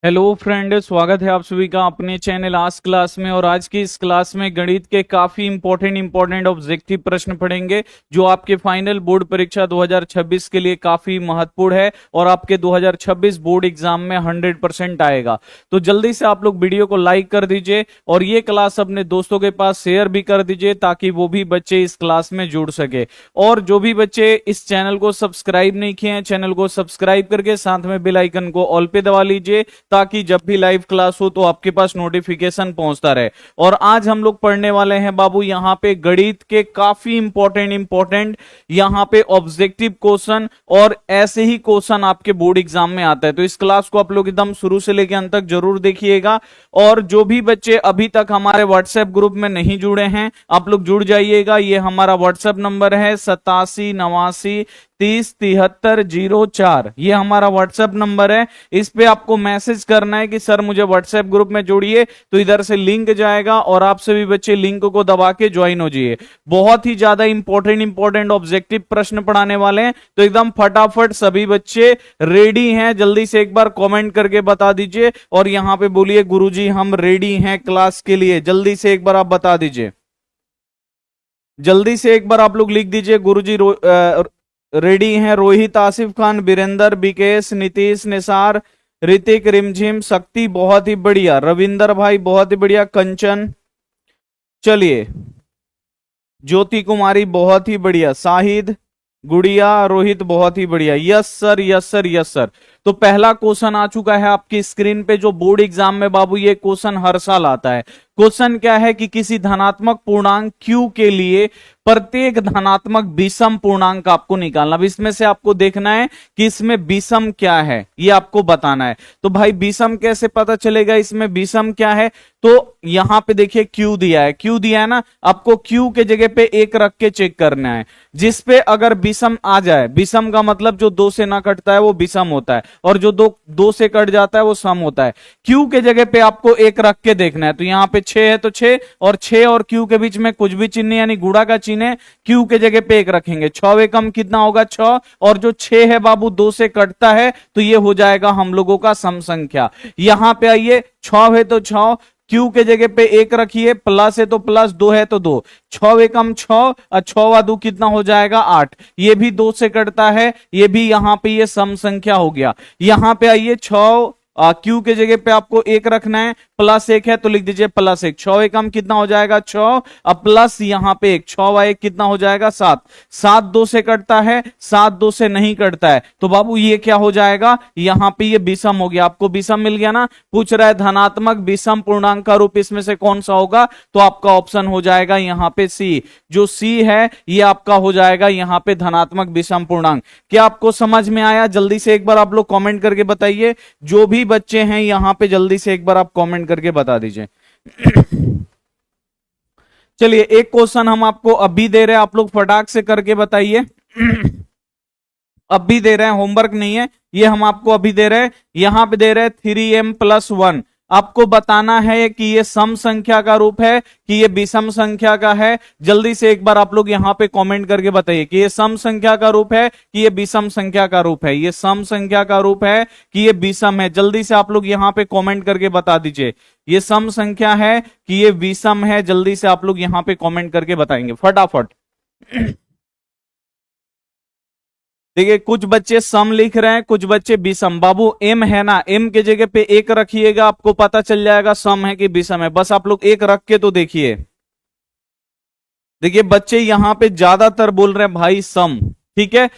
Hello friend, स्वागत है आप सभी का अपने चैनल आज क्लास में। और आज की इस क्लास में गणित के काफी इंपॉर्टेंट ऑब्जेक्टिव प्रश्न पढ़ेंगे जो आपके फाइनल बोर्ड परीक्षा 2026 के लिए काफी महत्वपूर्ण है और आपके 2026 बोर्ड एग्जाम में 100% आएगा। तो जल्दी से आप लोग वीडियो को लाइक कर दीजिए और ये क्लास अपने दोस्तों के पास शेयर भी कर दीजिए ताकि वो भी बच्चे इस क्लास में जुड़ सके। और जो भी बच्चे इस चैनल को सब्सक्राइब नहीं किए हैं, चैनल को सब्सक्राइब करके साथ में बेल आइकन को ऑल पे दबा लीजिए ताकि जब भी लाइव क्लास हो तो आपके पास नोटिफिकेशन पहुंचता रहे। और आज हम लोग पढ़ने वाले हैं बाबू यहाँ पे गणित के काफी इंपॉर्टेंट यहाँ पे ऑब्जेक्टिव क्वेश्चन, और ऐसे ही क्वेश्चन आपके बोर्ड एग्जाम में आता है। तो इस क्लास को आप लोग एकदम शुरू से लेकर अंत तक जरूर देखिएगा। और जो भी बच्चे अभी तक हमारे व्हाट्सएप ग्रुप में नहीं जुड़े हैं, आप लोग जुड़ जाइएगा। ये हमारा व्हाट्सएप नंबर है 8789307304। ये हमारा व्हाट्सएप नंबर है। इस पे आपको मैसेज करना है कि सर मुझे व्हाट्सएप ग्रुप में जोड़िए, तो इधर से लिंक जाएगा और आप सभी बच्चे लिंक को दबा के ज्वाइन हो जाइए। बहुत ही ज्यादा इंपॉर्टेंट ऑब्जेक्टिव प्रश्न पढ़ाने वाले हैं, तो एकदम फटाफट सभी बच्चे रेडी हैं जल्दी से एक बार कमेंट करके बता दीजिए और यहां पे बोलिए गुरुजी हम रेडी हैं क्लास के लिए। जल्दी से एक बार आप बता दीजिए, जल्दी से एक बार आप लोग लिख दीजिए गुरुजी रेडी हैं। रोहित, आसिफ खान, बीरेंद्र, बिकेश, नीतीश, निसार, ऋतिक, रिमझिम, शक्ति बहुत ही बढ़िया, रविंदर भाई बहुत ही बढ़िया, कंचन, चलिए, ज्योति कुमारी बहुत ही बढ़िया, शाहिद, गुड़िया, रोहित बहुत ही बढ़िया। Yes sir, yes sir, yes sir. तो पहला क्वेश्चन आ चुका है आपकी स्क्रीन पे, जो बोर्ड एग्जाम में बाबू ये क्वेश्चन हर साल आता है। क्वेश्चन क्या है कि किसी धनात्मक पूर्णांक q के लिए प्रत्येक धनात्मक विषम पूर्णांक आपको निकालना। अब इसमें से आपको देखना है कि इसमें विषम क्या है, ये आपको बताना है। तो भाई विषम कैसे पता चलेगा, इसमें विषम क्या है? तो यहां पे देखिए q दिया है, q दिया है ना, आपको q के जगह पे एक रख के चेक करना है। जिस पे अगर विषम आ जाए, विषम का मतलब जो दो से ना कटता है वो विषम होता है, और जो दो से कट जाता है वो सम होता है। q के जगह पे आपको एक रख के देखना है। तो यहां पे 6 है तो 6, और 6 और q के बीच में कुछ भी चिन्ह यानी गुणा का चिन्ह है, q के जगह पे एक रखेंगे। 6 एकम कितना होगा 6, और जो 6 है बाबू 2 से कटता है तो ये हो जाएगा हम लोगों का सम संख्या। यहां पे आइए, 6 है तो 6, q के जगह पे एक रखिए, प्लस है तो प्लस, 2 है तो 2, 6 एकम 6 और 6 2 कितना हो जाएगा 8। ये भी 2 से कटता है, ये भी यहां पे ये सम संख्या हो गया। यहां पे आइए, 6 q के जगह पे आपको एक रखना है, प्लस 1 है तो लिख दीजिए प्लस 1, 6 एकम कितना हो जाएगा 6, अब प्लस यहां पे 1, 6 वा 1 कितना हो जाएगा 7, 7 2 से कटता है, 7 2 से नहीं कटता है, तो बाबू ये क्या हो जाएगा, यहां पे ये विषम हो गया। आपको विषम मिल गया ना। पूछ रहा है धनात्मक विषम पूर्णांक का रूप इसमें से कौन सा होगा, तो आपका ऑप्शन हो जाएगा यहां पे सी। जो सी है ये आपका हो जाएगा यहां पे धनात्मक विषम पूर्णांक। क्या आपको समझ में आया? जल्दी से एक बार आप लोग कमेंट करके बताइए। जो भी बच्चे हैं यहां पे जल्दी से एक बार आप कमेंट करके बता दीजिए। चलिए, एक क्वेश्चन हम आपको अभी दे रहे हैं, आप लोग फटाक से करके बताइए। अभी दे रहे हैं, होमवर्क नहीं है, ये हम आपको अभी दे रहे हैं। यहां पे दे रहे हैं 3m+1। आपको बताना है कि ये सम संख्या का रूप है कि ये विषम संख्या का है। जल्दी से एक बार आप लोग यहां पे कमेंट करके बताइए कि ये सम संख्या का रूप है कि ये विषम संख्या का रूप है। ये सम संख्या का रूप है कि ये विषम है। जल्दी से आप लोग यहां पे कमेंट करके बता दीजिए, ये सम संख्या है कि ये विषम है। जल्दी से आप लोग यहां पे कमेंट करके बताएंगे फटाफट। देखिए, कुछ बच्चे सम लिख रहे हैं, कुछ बच्चे विषम। बाबू एम है ना, एम के जगह पे एक रखिएगा, आपको पता चल जाएगा सम है कि विषम है। बस आप लोग एक रख के तो देखिए। देखिए बच्चे यहां पे ज्यादातर बोल रहे हैं भाई सम, ठीक है।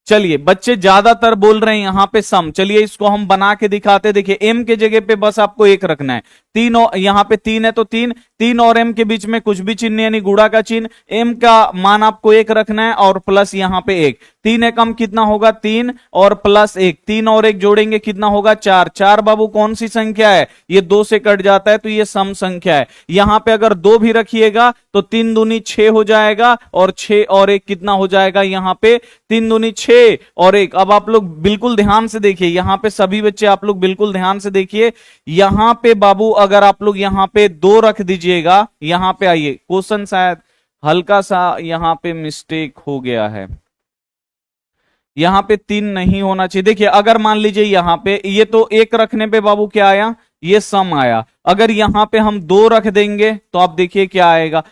चलिए, बच्चे ज्यादातर बोल रहे हैं यहां पे सम। चलिए इसको हम बना के दिखाते। देखिए एम के जगह पे बस आपको एक रखना है, 3 और यहां पे 3 है तो 3, 3 और एम के बीच में कुछ भी चिन्ह यानी गुणा का चिन्ह, एम का मान आपको एक रखना है और प्लस यहां पे 1। 3 एकम कितना होगा 3 और प्लस 1, 3 और 1 जोड़ेंगे कितना होगा 4। 4 बाबू कौन सी संख्या है, ये 2 से कट जाता है तो ये सम संख्या है। यहां पे अगर 2 भी रखिएगा तो 3 दूनी 6 हो जाएगा, और 6 और 1 कितना हो जाएगा यहां पे 3 दूनी 6 और 1। अब आप लोग बिल्कुल ध्यान से देखिए, यहां पे सभी बच्चे आप लोग बिल्कुल ध्यान से देखिए। यहां पे बाबू अगर आप लोग यहां पे 2 रख दीजिएगा, यहां पे आइए, क्वेश्चन शायद हल्का सा यहां पे मिस्टेक हो गया है। यहां पे 3 नहीं होना चाहिए। देखिए अगर मान लीजिए यहां पे ये तो एक रखने पे बाबू क्या आया, ये सम आया। अगर यहां पे हम 2 रख देंगे तो आप देखिए क्या आएगा,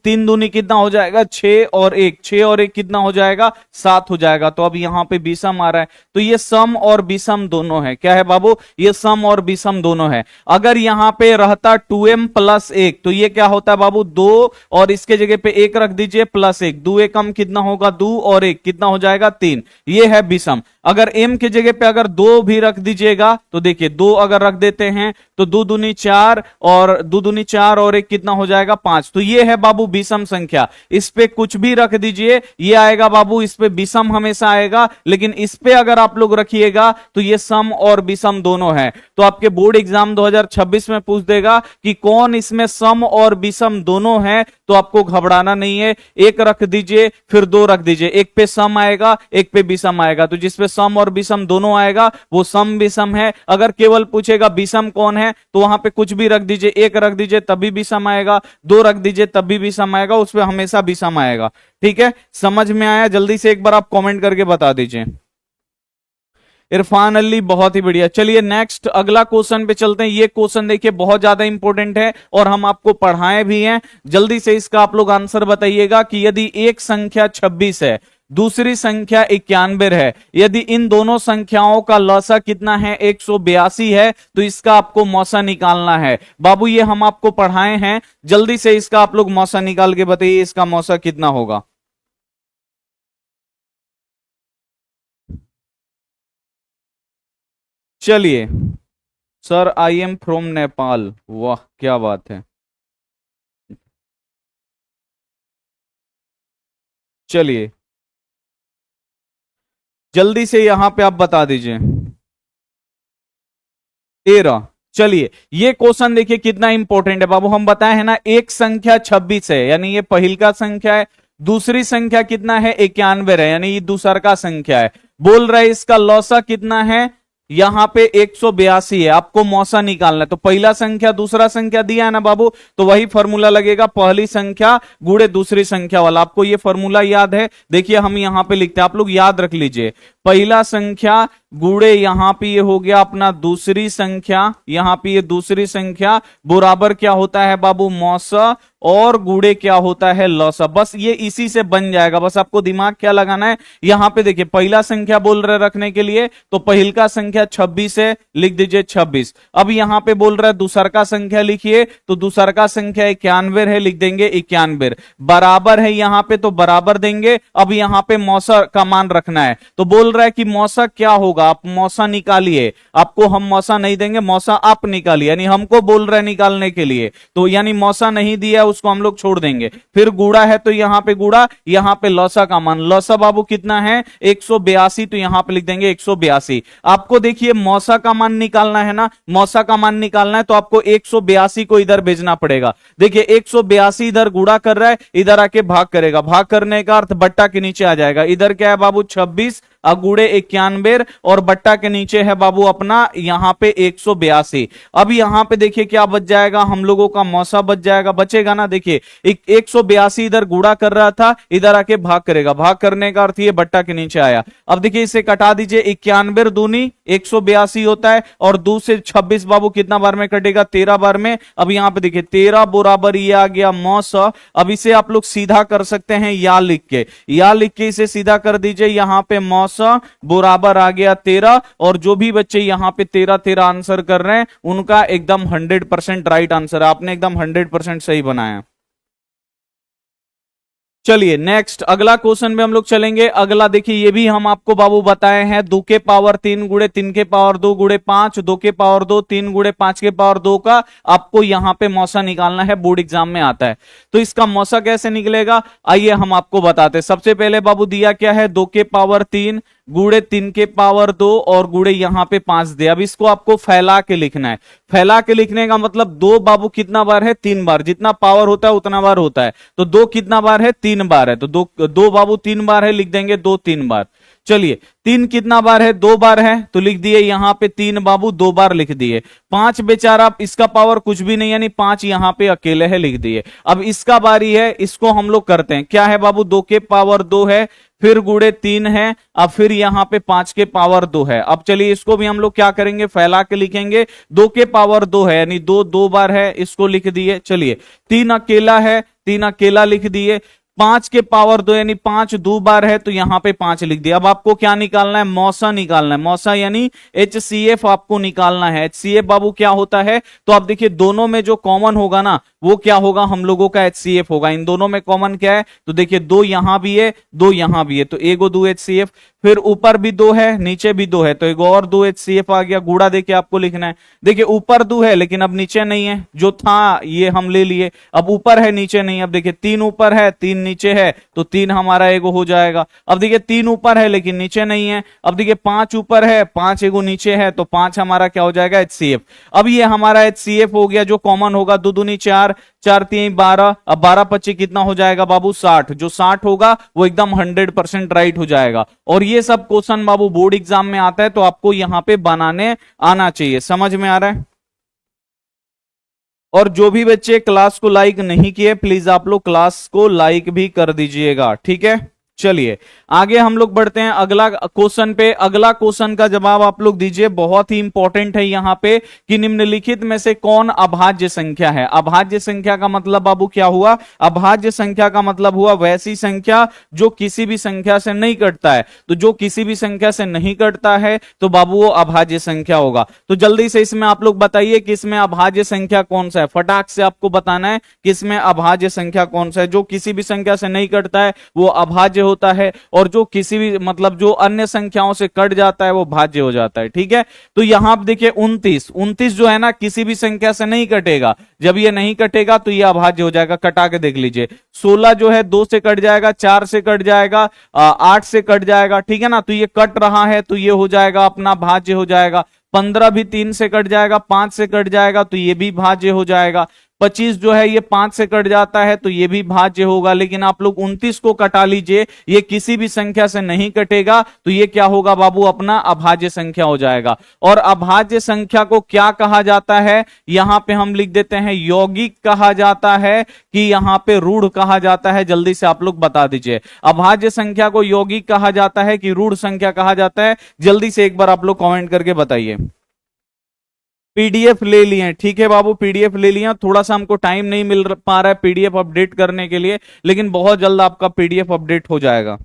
3 दूनी कितना हो जाएगा, 6 और 1, 6 और 1 कितना हो जाएगा, 7 हो जाएगा। तो अब यहां पे विषम आ रहा है, तो ये सम और विषम दोनों है। क्या है बाबू, ये सम और विषम दोनों है। अगर यहां पे रहता 2m प्लस 1 तो ये क्या होता है बाबू, 2 और इसके जगह पे 1 रख दीजिए प्लस 1, 2 एकम कितना होगा, 2 और 1 कितना हो जाएगा, 3। ये है विषम। अगर m की जगह पे अगर 2 भी रख दीजिएगा तो देखिए 2 अगर रख देते हैं तो 2 दूनी 4 और 2 दूनी 4 और 1 कितना हो जाएगा, 5। तो ये है बाबू विषम संख्या। इस पे कुछ भी रख दीजिए ये आएगा बाबू, इस पे विषम हमेशा आएगा। लेकिन इस पे अगर आप लोग रखिएगा तो ये सम और विषम दोनों है। तो आपके बोर्ड एग्जाम 2026 में पूछ देगा कि कौन इसमें सम और विषम दोनों है, तो आपको घबराना नहीं है। एक रख दीजिए फिर 2 रख दीजिए, एक पे सम आएगा एक पे विषम आएगा। तो जिसपे सम और विषम दोनों आएगा वो सम विषम है। अगर केवल पूछेगा विषम कौन है तो वहां पे कुछ भी रख दीजिए, 1 रख दीजिए तभी विषम आएगा, 2 रख दीजिए तब भी विषम आएगा, उसपे हमेशा विषम आएगा। ठीक है, समझ में आया? जल्दी से एक बार आप कमेंट करके बता दीजिए। इरफान अली बहुत ही बढ़िया। चलिए नेक्स्ट अगला क्वेश्चन पे चलते हैं। ये क्वेश्चन देखिए बहुत ज्यादा इंपॉर्टेंट है और हम आपको पढ़ाए भी हैं। जल्दी से इसका आप लोग आंसर बताइएगा कि यदि एक संख्या 26 है, दूसरी संख्या 91 है, यदि इन दोनों संख्याओं का लसा कितना है, 182 है, तो इसका आपको मौसा निकालना है। बाबू ये हम आपको पढ़ाए हैं, जल्दी से इसका आप लोग मौसा निकाल के बताइए, इसका मौसा कितना होगा। चलिए sir, I am from Nepal, वाह क्या बात है। चलिए जल्दी से यहां पे आप बता दीजिए। 13। चलिए ये क्वेश्चन देखिए कितना इंपॉर्टेंट है बाबू। हम बताए हैं ना, एक संख्या 26 है यानी ये पहिल का संख्या है, दूसरी संख्या कितना है, 91 है यानी ये दूसर का संख्या है। बोल रहा है इसका लौसा कितना है, यहां पे 182 है, आपको मौसा निकालना है। तो पहला संख्या दूसरा संख्या दिया है ना बाबू, तो वही फॉर्मूला लगेगा, पहली संख्या गुणे दूसरी संख्या वाला। आपको ये फॉर्मूला याद है, देखिए हम यहां पे लिखते हैं, आप लोग याद रख लीजिए। पहला संख्या गुणे यहां पे ये हो गया अपना दूसरी संख्या, यहां पे ये दूसरी संख्या बराबर क्या होता है बाबू, मौसा, और गुणे क्या होता है, लौसा। बस ये इसी से बन जाएगा, बस आपको दिमाग क्या लगाना है। यहां पे देखिए पहला संख्या बोल रहे रखने के लिए, तो पहिल का संख्या 26 है, लिख दीजिए 26। अब यहां पे बोल रहा है दूसर का संख्या लिखिए, तो दूसर का संख्या 91 है, लिख देंगे 91। बराबर है यहां पे तो बराबर देंगे। अब यहां पे मौसा का मान रखना है, तो बोल रहा है कि मौसा क्या होगा, आप मौसा निकालिए। आपको हम मौसा नहीं देंगे, मौसा आप निकालिए, यानी हमको बोल रहे निकालने के लिए, तो यानी मौसा नहीं दिया उसको हम लोग छोड़ देंगे। फिर गुड़ा है तो यहां पे गुड़ा, यहां पे लौसा का मान, लौसा बाबू कितना है 182, तो यहां पे लिख देंगे 182। आपको देखिए मौसा का मान निकालना है ना, मौसा का मान निकालना है तो आपको 182 को इधर भेजना पड़ेगा। देखिए 182 इधर गुड़ा कर रहा है, इधर आके भाग करेगा, भाग करने का अर्थ बट्टा के नीचे आ जाएगा। इधर क्या है बाबू 26 अगुड़े 91 और बट्टा के नीचे है बाबू अपना यहां पे 182। अब यहां पे देखिए क्या बच जाएगा, हम लोगों का मौसा बच जाएगा, बचेगा ना। देखिए 182 इधर गुड़ा कर रहा था, इधर आके भाग करेगा, भाग करने का अर्थ ये बट्टा के नीचे आया। अब देखिए इसे कटा दीजिए, 91 दूनी 182 होता है और 2 से 26 बाबू कितना बार में कटेगा, 13 बार में। अब यहां पे देखिए 13 बराबर ये आ गया मौसा। अब इसे आप लोग सीधा कर सकते हैं या लिख के, या लिख के इसे सीधा कर दीजिए। यहां पे मौसा बराबर आ गया 13, और जो भी बच्चे यहां पे 13 आंसर कर रहे हैं उनका एकदम 100% राइट आंसर है, आपने एकदम 100% सही बनाया। चलिए नेक्स्ट अगला क्वेश्चन में हम लोग चलेंगे। अगला देखिए ये भी हम आपको बाबू बताए हैं, 2 के पावर 3 गुणे 3 के पावर 2 गुणे 5, 2 के पावर 2 3 गुणे 5 के पावर 2 का आपको यहां पे मौसा निकालना है, बोर्ड एग्जाम में आता है। तो इसका मौसा कैसे निकलेगा, आइए हम आपको बताते हैं। सबसे पहले बाबू दिया क्या है, 2 के पावर 3 गुणे 3 के पावर 2 और गुणे यहां पे 5 दे। अब इसको आपको फैला के लिखना है। फैला के लिखने का मतलब 2 बाबू कितना बार है, 3 बार, जितना पावर होता है उतना बार होता है। तो 2 कितना बार है, 3 बार है, तो 2 बाबू 3 बार है, लिख देंगे 2 3 बार। चलिए 3 कितना बार है, 2 बार है, तो लिख दिए यहां पे 3 बाबू 2 बार लिख दिए। 5 बेचारा इसका पावर कुछ भी नहीं, यानी 5 यहां पे अकेले है, लिख दिए। अब इसका बारी है, इसको हम लोग करते हैं, क्या है बाबू 2 के पावर 2 है, फिर गुड़े 3 है, अब फिर यहां पे 5 के पावर 2 है। अब चलिए इसको भी हम लोग क्या करेंगे, फैला के लिखेंगे। 2 के पावर 2 है यानी 2 2 बार है, इसको लिख दिए। चलिए 3 अकेला है, 3 अकेला लिख दिए। 5 के पावर 2 यानी 5 2 बार है, तो यहां पे 5 लिख दिया। अब आपको क्या निकालना है, मौसा निकालना है। मौसा यानी HCF आपको निकालना है। HCF बाबू क्या होता है, तो आप देखिए दोनों में जो कॉमन होगा ना वो क्या होगा, हम लोगों का HCF होगा। इन दोनों में कॉमन क्या है, तो देखिए 2 यहां भी है, 2 यहां भी है, तो एगो 2 HCF, फिर ऊपर भी 2 है, नीचे भी 2 है, तो एक और 2 HCF आ गया। गुड़ा देके आपको लिखना है। देखिए ऊपर 2 है लेकिन अब नीचे नहीं है, जो था ये हम ले लिए। अब ऊपर है नीचे नहीं, अब देखिए 3 ऊपर है 3 नीचे है, तो 3 हमारा एगो हो जाएगा। अब देखिए 3 ऊपर है लेकिन नीचे नहीं है। अब देखिए 5 ऊपर है 5 एगो नीचे है, तो 5 हमारा क्या हो जाएगा, HCF। अब ये हमारा HCF हो गया, जो कॉमन होगा 2 दूनी 4, 4 3 12, अब 12 25 कितना हो जाएगा बाबू 60। जो 60 होगा वो एकदम 100% राइट हो जाएगा। और ये सब क्वेश्चन बाबू बोर्ड एग्जाम में आता है, तो आपको यहां पे बनाने आना चाहिए। समझ में आ रहा है। और जो भी बच्चे क्लास को लाइक नहीं किए, प्लीज आप लोग क्लास को लाइक भी कर दीजिएगा, ठीक है। चलिए आगे हम लोग बढ़ते हैं अगला क्वेश्चन पे। अगला क्वेश्चन का जवाब आप लोग दीजिए, बहुत ही इंपॉर्टेंट है यहां पे कि निम्नलिखित में से कौन अभाज्य संख्या है। अभाज्य संख्या का मतलब बाबू क्या हुआ, अभाज्य संख्या का मतलब हुआ वैसी संख्या जो किसी भी संख्या से नहीं कटता है। तो जो किसी भी संख्या से नहीं कटता है तो बाबू वो अभाज्य संख्या होगा। तो जल्दी से इसमें आप लोग बताइए कि इसमें अभाज्य संख्या कौन सा है, फटाक से आपको बताना है कि इसमें अभाज्य संख्या कौन सा है। जो किसी भी संख्या से नहीं कटता है वो अभाज्य होता है, और जो किसी भी मतलब जो अन्य संख्याओं से कट जाता है वो भाज्य हो जाता है, ठीक है। तो यहां आप देखिए 29 जो है ना किसी भी संख्या से नहीं कटेगा। जब ये नहीं कटेगा तो ये अभाज्य हो जाएगा। कटा के देख लीजिए, 16 जो है 2 से कट जाएगा, 4 से कट जाएगा, 8 से कट जाएगा, ठीक है ना। तो ये कट रहा है तो ये हो जाएगा अपना भाज्य हो जाएगा। 15 भी 3 से कट जाएगा, 5 से कट जाएगा, तो ये भी भाज्य हो जाएगा। 25 जो है ये 5 से कट जाता है तो ये भी भाज्य होगा। लेकिन आप लोग 29 को कटा लीजिए, ये किसी भी संख्या से नहीं कटेगा, तो ये क्या होगा बाबू, अपना अभाज्य संख्या हो जाएगा। और अभाज्य संख्या को क्या कहा जाता है, यहां पे हम लिख देते हैं यौगिक कहा जाता है कि यहां पे रूढ़ कहा जाता है। जल्दी से आप लोग बता दीजिए, अभाज्य संख्या को यौगिक कहा जाता है कि रूढ़ संख्या कहा जाता है। जल्दी से एक बार आप लोग कमेंट करके बताइए। पीडीएफ ले लिए, ठीक है बाबू, पीडीएफ ले लिया। थोड़ा सा हमको टाइम नहीं मिल पा रहा है पीडीएफ अपडेट करने के लिए, लेकिन बहुत जल्द आपका पीडीएफ अपडेट हो जाएगा।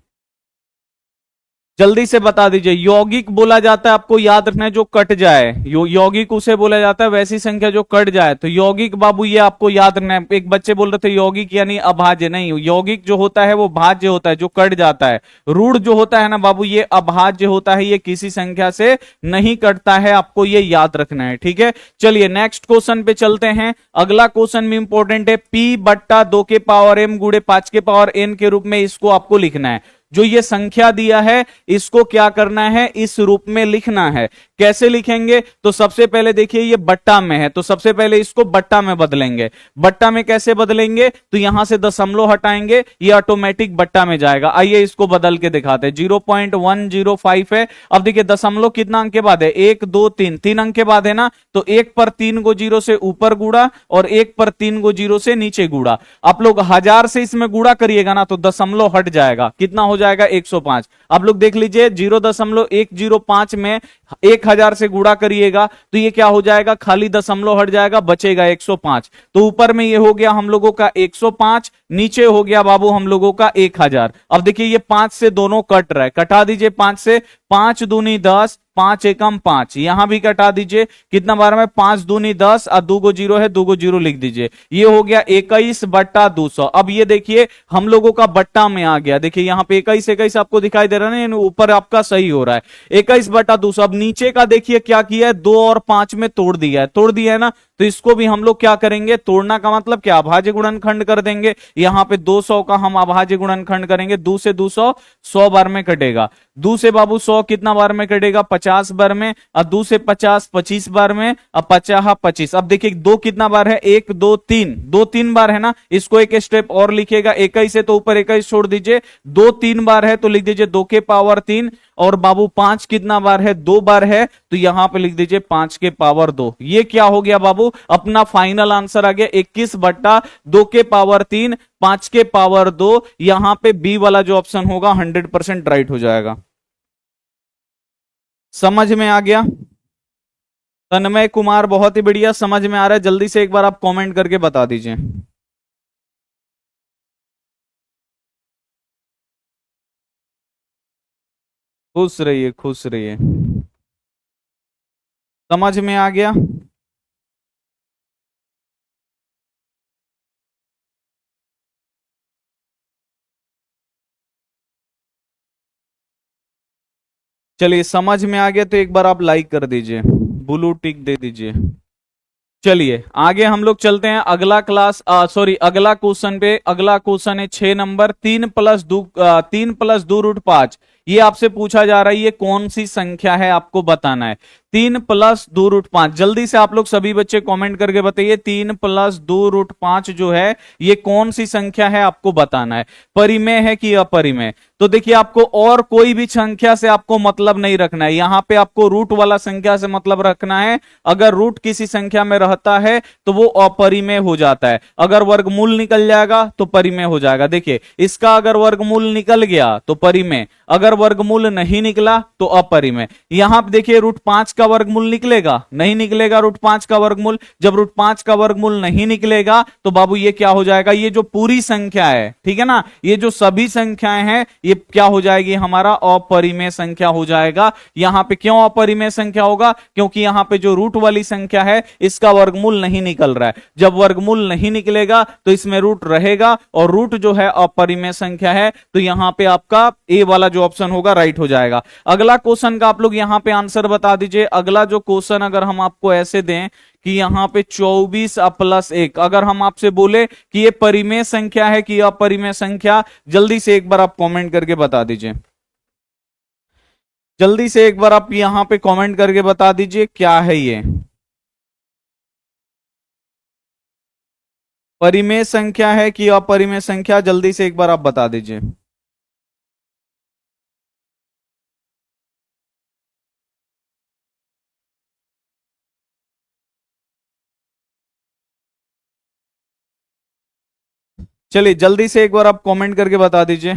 जल्दी से बता दीजिए। यौगिक बोला जाता है, आपको याद रखना है, जो कट जाए। यौगिक उसे बोला जाता है वैसी संख्या जो कट जाए। तो यौगिक बाबू ये आपको याद रखना है। एक बच्चे बोल रहे थे यौगिक यानी अभाज्य, नहीं, यौगिक जो होता है वो भाज्य होता है, जो कट जाता है। रूढ़ जो होता है ना बाबू ये अभाज्य होता है, ये किसी संख्या से नहीं कटता है, आपको ये याद रखना है, ठीक है। चलिए नेक्स्ट क्वेश्चन पे चलते हैं। अगला क्वेश्चन भी इंपॉर्टेंट है। P बट्टा 2 के पावर m गुड़े 5 के पावर n के रूप में इसको आपको लिखना है। जो ये संख्या दिया है इसको क्या करना है, इस रूप में लिखना है। कैसे लिखेंगे, तो सबसे पहले देखिए ये बट्टा में है, तो सबसे पहले इसको बट्टा में बदलेंगे। बट्टा में कैसे बदलेंगे, तो यहां से दशमलव हटाएंगे, ये ऑटोमेटिक बट्टा में जाएगा। आइए इसको बदल के दिखाते हैं। 0.105 है। अब देखिए दशमलव कितना अंक के बाद है, 1 2 3, 3 अंक के बाद है ना, तो 1 पर 3 को 0 से ऊपर गुड़ा और 1 पर 3 को 0 से नीचे गुड़ा। आप लोग 1000 से इसमें गुड़ा करिएगा ना तो दशमलव हट जाएगा, कितना हो जाएगा 105। आप लोग देख लीजिए 0.105 में 1000 से गुणा करिएगा तो ये क्या हो जाएगा, खाली दशमलव हट जाएगा, बचेगा 105। तो ऊपर में ये हो गया हम लोगों का 105, नीचे हो गया बाबू हम लोगों का 1000। अब देखिए ये 5 से दोनों कट रहा है, कटा दीजिए 5 से। 5 दूनी 10, 5 एकम 5, यहां भी कटा दीजिए। कितना बार में 5 दूनी 10 और 2 को 0 है, 2 को 0 लिख दीजिए। ये हो गया 21 बट्टा 200। अब ये देखिए हम लोगों का बट्टा में आ गया। देखिए यहां पे 21 आपको दिखाई दे रहा है ना, ऊपर आपका सही हो रहा है 21 बट्टा 200। अब नीचे का देखिए क्या किया है, 2 और 5 में तोड़ दिया है ना, तो इसको भी हम लोग क्या करेंगे, तोड़ना का मतलब क्या, अभाज्य गुणनखंड कर देंगे। यहां पे 200 का हम अभाज्य गुणनखंड करेंगे। 2 से 200 100 बार में कटेगा। 2 से बाबू 100 कितना बार में कटेगा, 50 बार में। और 2 से 50 25 बार में। अब 50 25। अब देखिए 2 कितना बार है, 1 2 3, 2 3 बार है ना। इसको एक स्टेप और लिखेगा, 21 है तो ऊपर 21 छोड़ दीजिए। 2 3 बार है तो लिख दीजिए 2 के पावर 3। और बाबू 5 कितना बार है, 2 बार है, तो यहां पे लिख दीजिए 5 के पावर 2। ये क्या हो गया बाबू, अपना फाइनल आंसर आ गया 21/2 के पावर 3, 5 के पावर 2। यहां पे बी वाला जो ऑप्शन होगा 100% राइट हो जाएगा। समझ में आ गया? तन्मय कुमार बहुत ही बढ़िया, समझ में आ रहा है। जल्दी से एक बार आप कमेंट करके बता दीजिए। खुश रहिए, खुश रहिए। समझ में आ गया? चलिए, समझ में आ गया तो एक बार आप लाइक कर दीजिए, ब्लू टिक दे दीजिए। चलिए आगे हम लोग चलते हैं अगला क्लास, सॉरी अगला क्वेश्चन पे। अगला क्वेश्चन है 6 नंबर, 3+2√5। ये आपसे पूछा जा रहा है ये कौन सी संख्या है, आपको बताना है। 3+2√5, जल्दी से आप लोग सभी बच्चे कमेंट करके बताइए 3+2√5 जो है ये कौन सी संख्या है, आपको बताना है। परिमेय है कि अपरिमेय? तो देखिए आपको और कोई भी संख्या से आपको मतलब नहीं रखना है, यहां पे आपको रूट वाला संख्या से मतलब रखना है। अगर रूट किसी संख्या में रहता है तो वो अपरिमेय हो जाता है, अगर वर्गमूल निकल जाएगा तो परिमेय हो जाएगा। देखिए इसका अगर वर्गमूल निकल गया तो परिमेय, अगर वर्गमूल नहीं निकला तो अपरिमेय। यहां पे देखिए √5 का वर्गमूल निकलेगा, नहीं निकलेगा √5 का वर्गमूल। जब √5 का वर्गमूल नहीं निकलेगा तो बाबू ये क्या हो जाएगा, ये जो पूरी संख्या है, ठीक है ना, ये जो सभी संख्याएं हैं ये क्या हो जाएगी, हमारा अपरिमेय संख्या हो जाएगा। यहां पे क्यों अपरिमेय संख्या होगा, क्योंकि यहां पे जो रूट वाली संख्या है इसका वर्गमूल नहीं निकल रहा है। जब वर्गमूल नहीं निकलेगा तो इसमें रूट रहेगा, और रूट जो है अपरिमेय संख्या है, तो यहां पे आपका ए वाला जो ऑप्शन होगा राइट हो जाएगा। अगला क्वेश्चन का आप लोग यहां पे आंसर बता दीजिए। अगला जो क्वेश्चन अगर हम आपको ऐसे दें कि यहां पे 24+1, अगर हम आपसे बोले कि ये परिमेय संख्या है कि अपरिमेय संख्या, जल्दी से एक बार आप कमेंट करके बता दीजिए। जल्दी से एक बार आप यहां पे कमेंट करके बता दीजिए क्या है ये, परिमेय संख्या है कि अपरिमेय संख्या? जल्दी से एक बार आप बता दीजिए। चलिए जल्दी से एक बार आप कमेंट करके बता दीजिए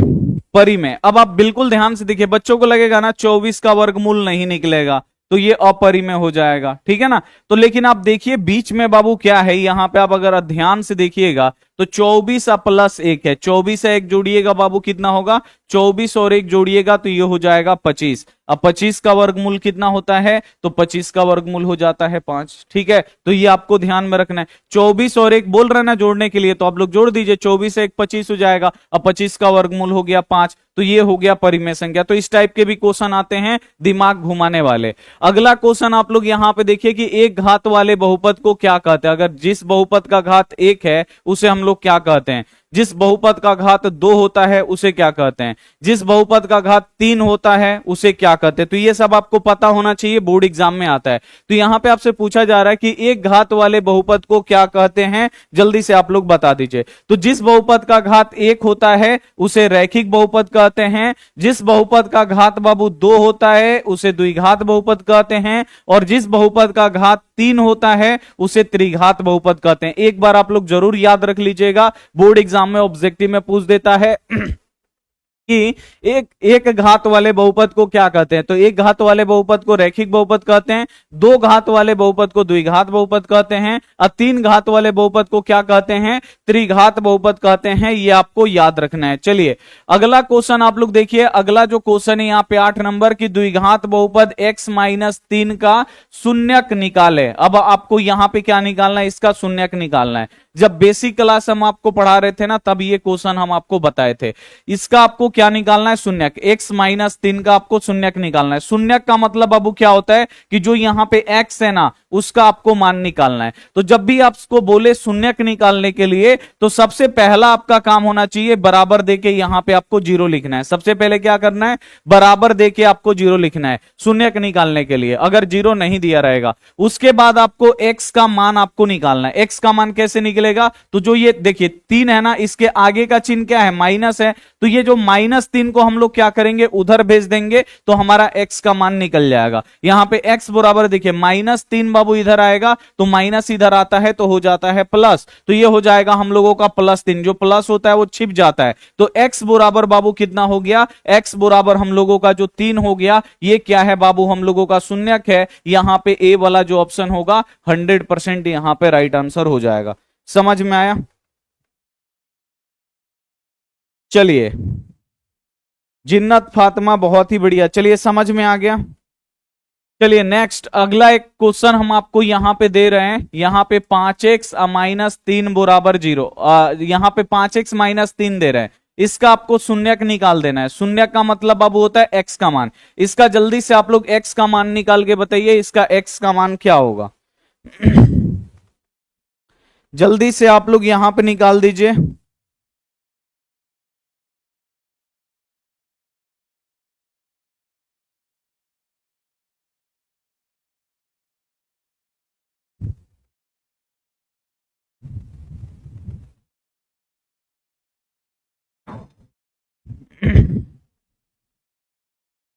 परिमेय। अब आप बिल्कुल ध्यान से देखिए, बच्चों को लगेगा ना 24 का वर्गमूल नहीं निकलेगा तो ये अपरिमेय हो जाएगा, ठीक है ना। तो लेकिन आप देखिए बीच में बाबू क्या है, यहां पे आप अगर ध्यान से देखिएगा तो 24+1 है, 24 है, एक जोड़िएगा बाबू कितना होगा, 24 और एक जोड़िएगा तो ये हो जाएगा 25। अब 25 का वर्गमूल कितना होता है, तो 25 का वर्गमूल हो जाता है 5, ठीक है। तो ये आपको ध्यान में रखना है। 24 और एक बोल रहे ना जोड़ने के लिए, तो आप लोग जोड़ दीजिए, 24 से 1 25 हो जाएगा। अब 25 का वर्गमूल हो गया 5, तो ये हो गया परिमेय संख्या। तो इस टाइप के भी क्वेश्चन आते हैं दिमाग घुमाने वाले। अगला क्वेश्चन आप लोग यहां पे देखिए कि एक घात वाले बहुपद को क्या कहते हैं। अगर जिस बहुपद का घात 1 है उसे हम लोग क्या कहते हैं, जिस बहुपद का घात 2 होता है उसे क्या कहते हैं, जिस बहुपद का घात 3 होता है उसे क्या कहते हैं। तो ये सब आपको पता होना चाहिए, बोर्ड एग्जाम में आता है। तो यहां पे आपसे पूछा जा रहा है कि एक घात वाले बहुपद को क्या कहते हैं, जल्दी से आप लोग बता दीजिए। तो जिस बहुपद का घात 1 होता है उसे रैखिक बहुपद कहते हैं, जिस बहुपद का घात बाबू 2 होता है उसे द्विघात बहुपद कहते हैं, और जिस बहुपद का घात 3 होता है उसे त्रिघात बहुपद कहते हैं। एक बार आप लोग जरूर याद रख लीजिएगा, बोर्ड एग्जाम में ऑब्जेक्टिव में पूछ देता है कि एक घात वाले बहुपद को क्या कहते हैं। तो एक घात वाले बहुपद को रैखिक बहुपद कहते हैं, 2 घात वाले बहुपद को द्विघात बहुपद कहते हैं, और 3 घात वाले बहुपद को क्या कहते हैं, त्रिघात बहुपद कहते हैं। ये आपको याद रखना है। चलिए अगला क्वेश्चन आप लोग देखिए। अगला जो क्वेश्चन है यहाँ पे 8 नंबर की, द्विघात बहुपद x-3 का शून्यक निकाले। अब आपको यहाँ पे क्या निकालना है, इसका शून्यक निकालना है। जब बेसिक क्लास हम आपको पढ़ा रहे थे ना, तब ये क्वेश्चन हम आपको बताए थे। इसका आपको क्या निकालना है, शून्यक। x-3 का आपको शून्यक निकालना है। शून्यक का मतलब बाबू क्या होता है कि जो यहां पे x है ना उसका आपको मान निकालना है। तो जब भी आपको बोले शून्यक निकालने के लिए तो सबसे पहला आपका काम होना चाहिए बराबर देके यहां पे आपको जीरो लिखना है। सबसे पहले क्या करना है, बराबर देके आपको जीरो लिखना है शून्यक निकालने के लिए, अगर जीरो नहीं दिया रहेगा। उसके बाद आपको एक्स का मान आपको निकालना है। एक्स का मान कैसे निकलेगा, तो जो ये देखिए 3 है ना, इसके आगे का चिन्ह क्या है, माइनस है, तो ये जो -3 को हम लोग क्या करेंगे, उधर भेज देंगे तो हमारा एक्स का मान निकल जाएगा। यहां पे एक्स बराबर देखिए -3 बाबू इधर आएगा तो माइनस इधर आता है तो हो जाता है प्लस, तो ये हो जाएगा हम लोगों का +3। जो प्लस होता है वो छिप जाता है, तो एक्स बराबर बाबू कितना हो गया, एक्स बराबर हम लोगों का जो 3 हो गया, ये क्या है बाबू, हम लोगों का शून्यक है। यहां पे ए वाला जो ऑप्शन होगा 100% यहां पे राइट आंसर हो जाएगा। समझ में आया? चलिए, जिन्नत फातिमा बहुत ही बढ़िया, चलिए समझ में आ गया। चलिए नेक्स्ट अगला एक क्वेश्चन हम आपको यहां पे दे रहे हैं। यहां पे 5x -3 बराबर 0, यहां पे 5x -3 दे रहे हैं, इसका आपको शून्यक निकाल देना है। शून्यक का मतलब अब होता है एक्स का मान। इसका जल्दी से आप लोग एक्स का मान निकाल के बताइए, इसका एक्स का मान क्या होगा। जल्दी से आप लोग यहां पे निकाल दीजिए।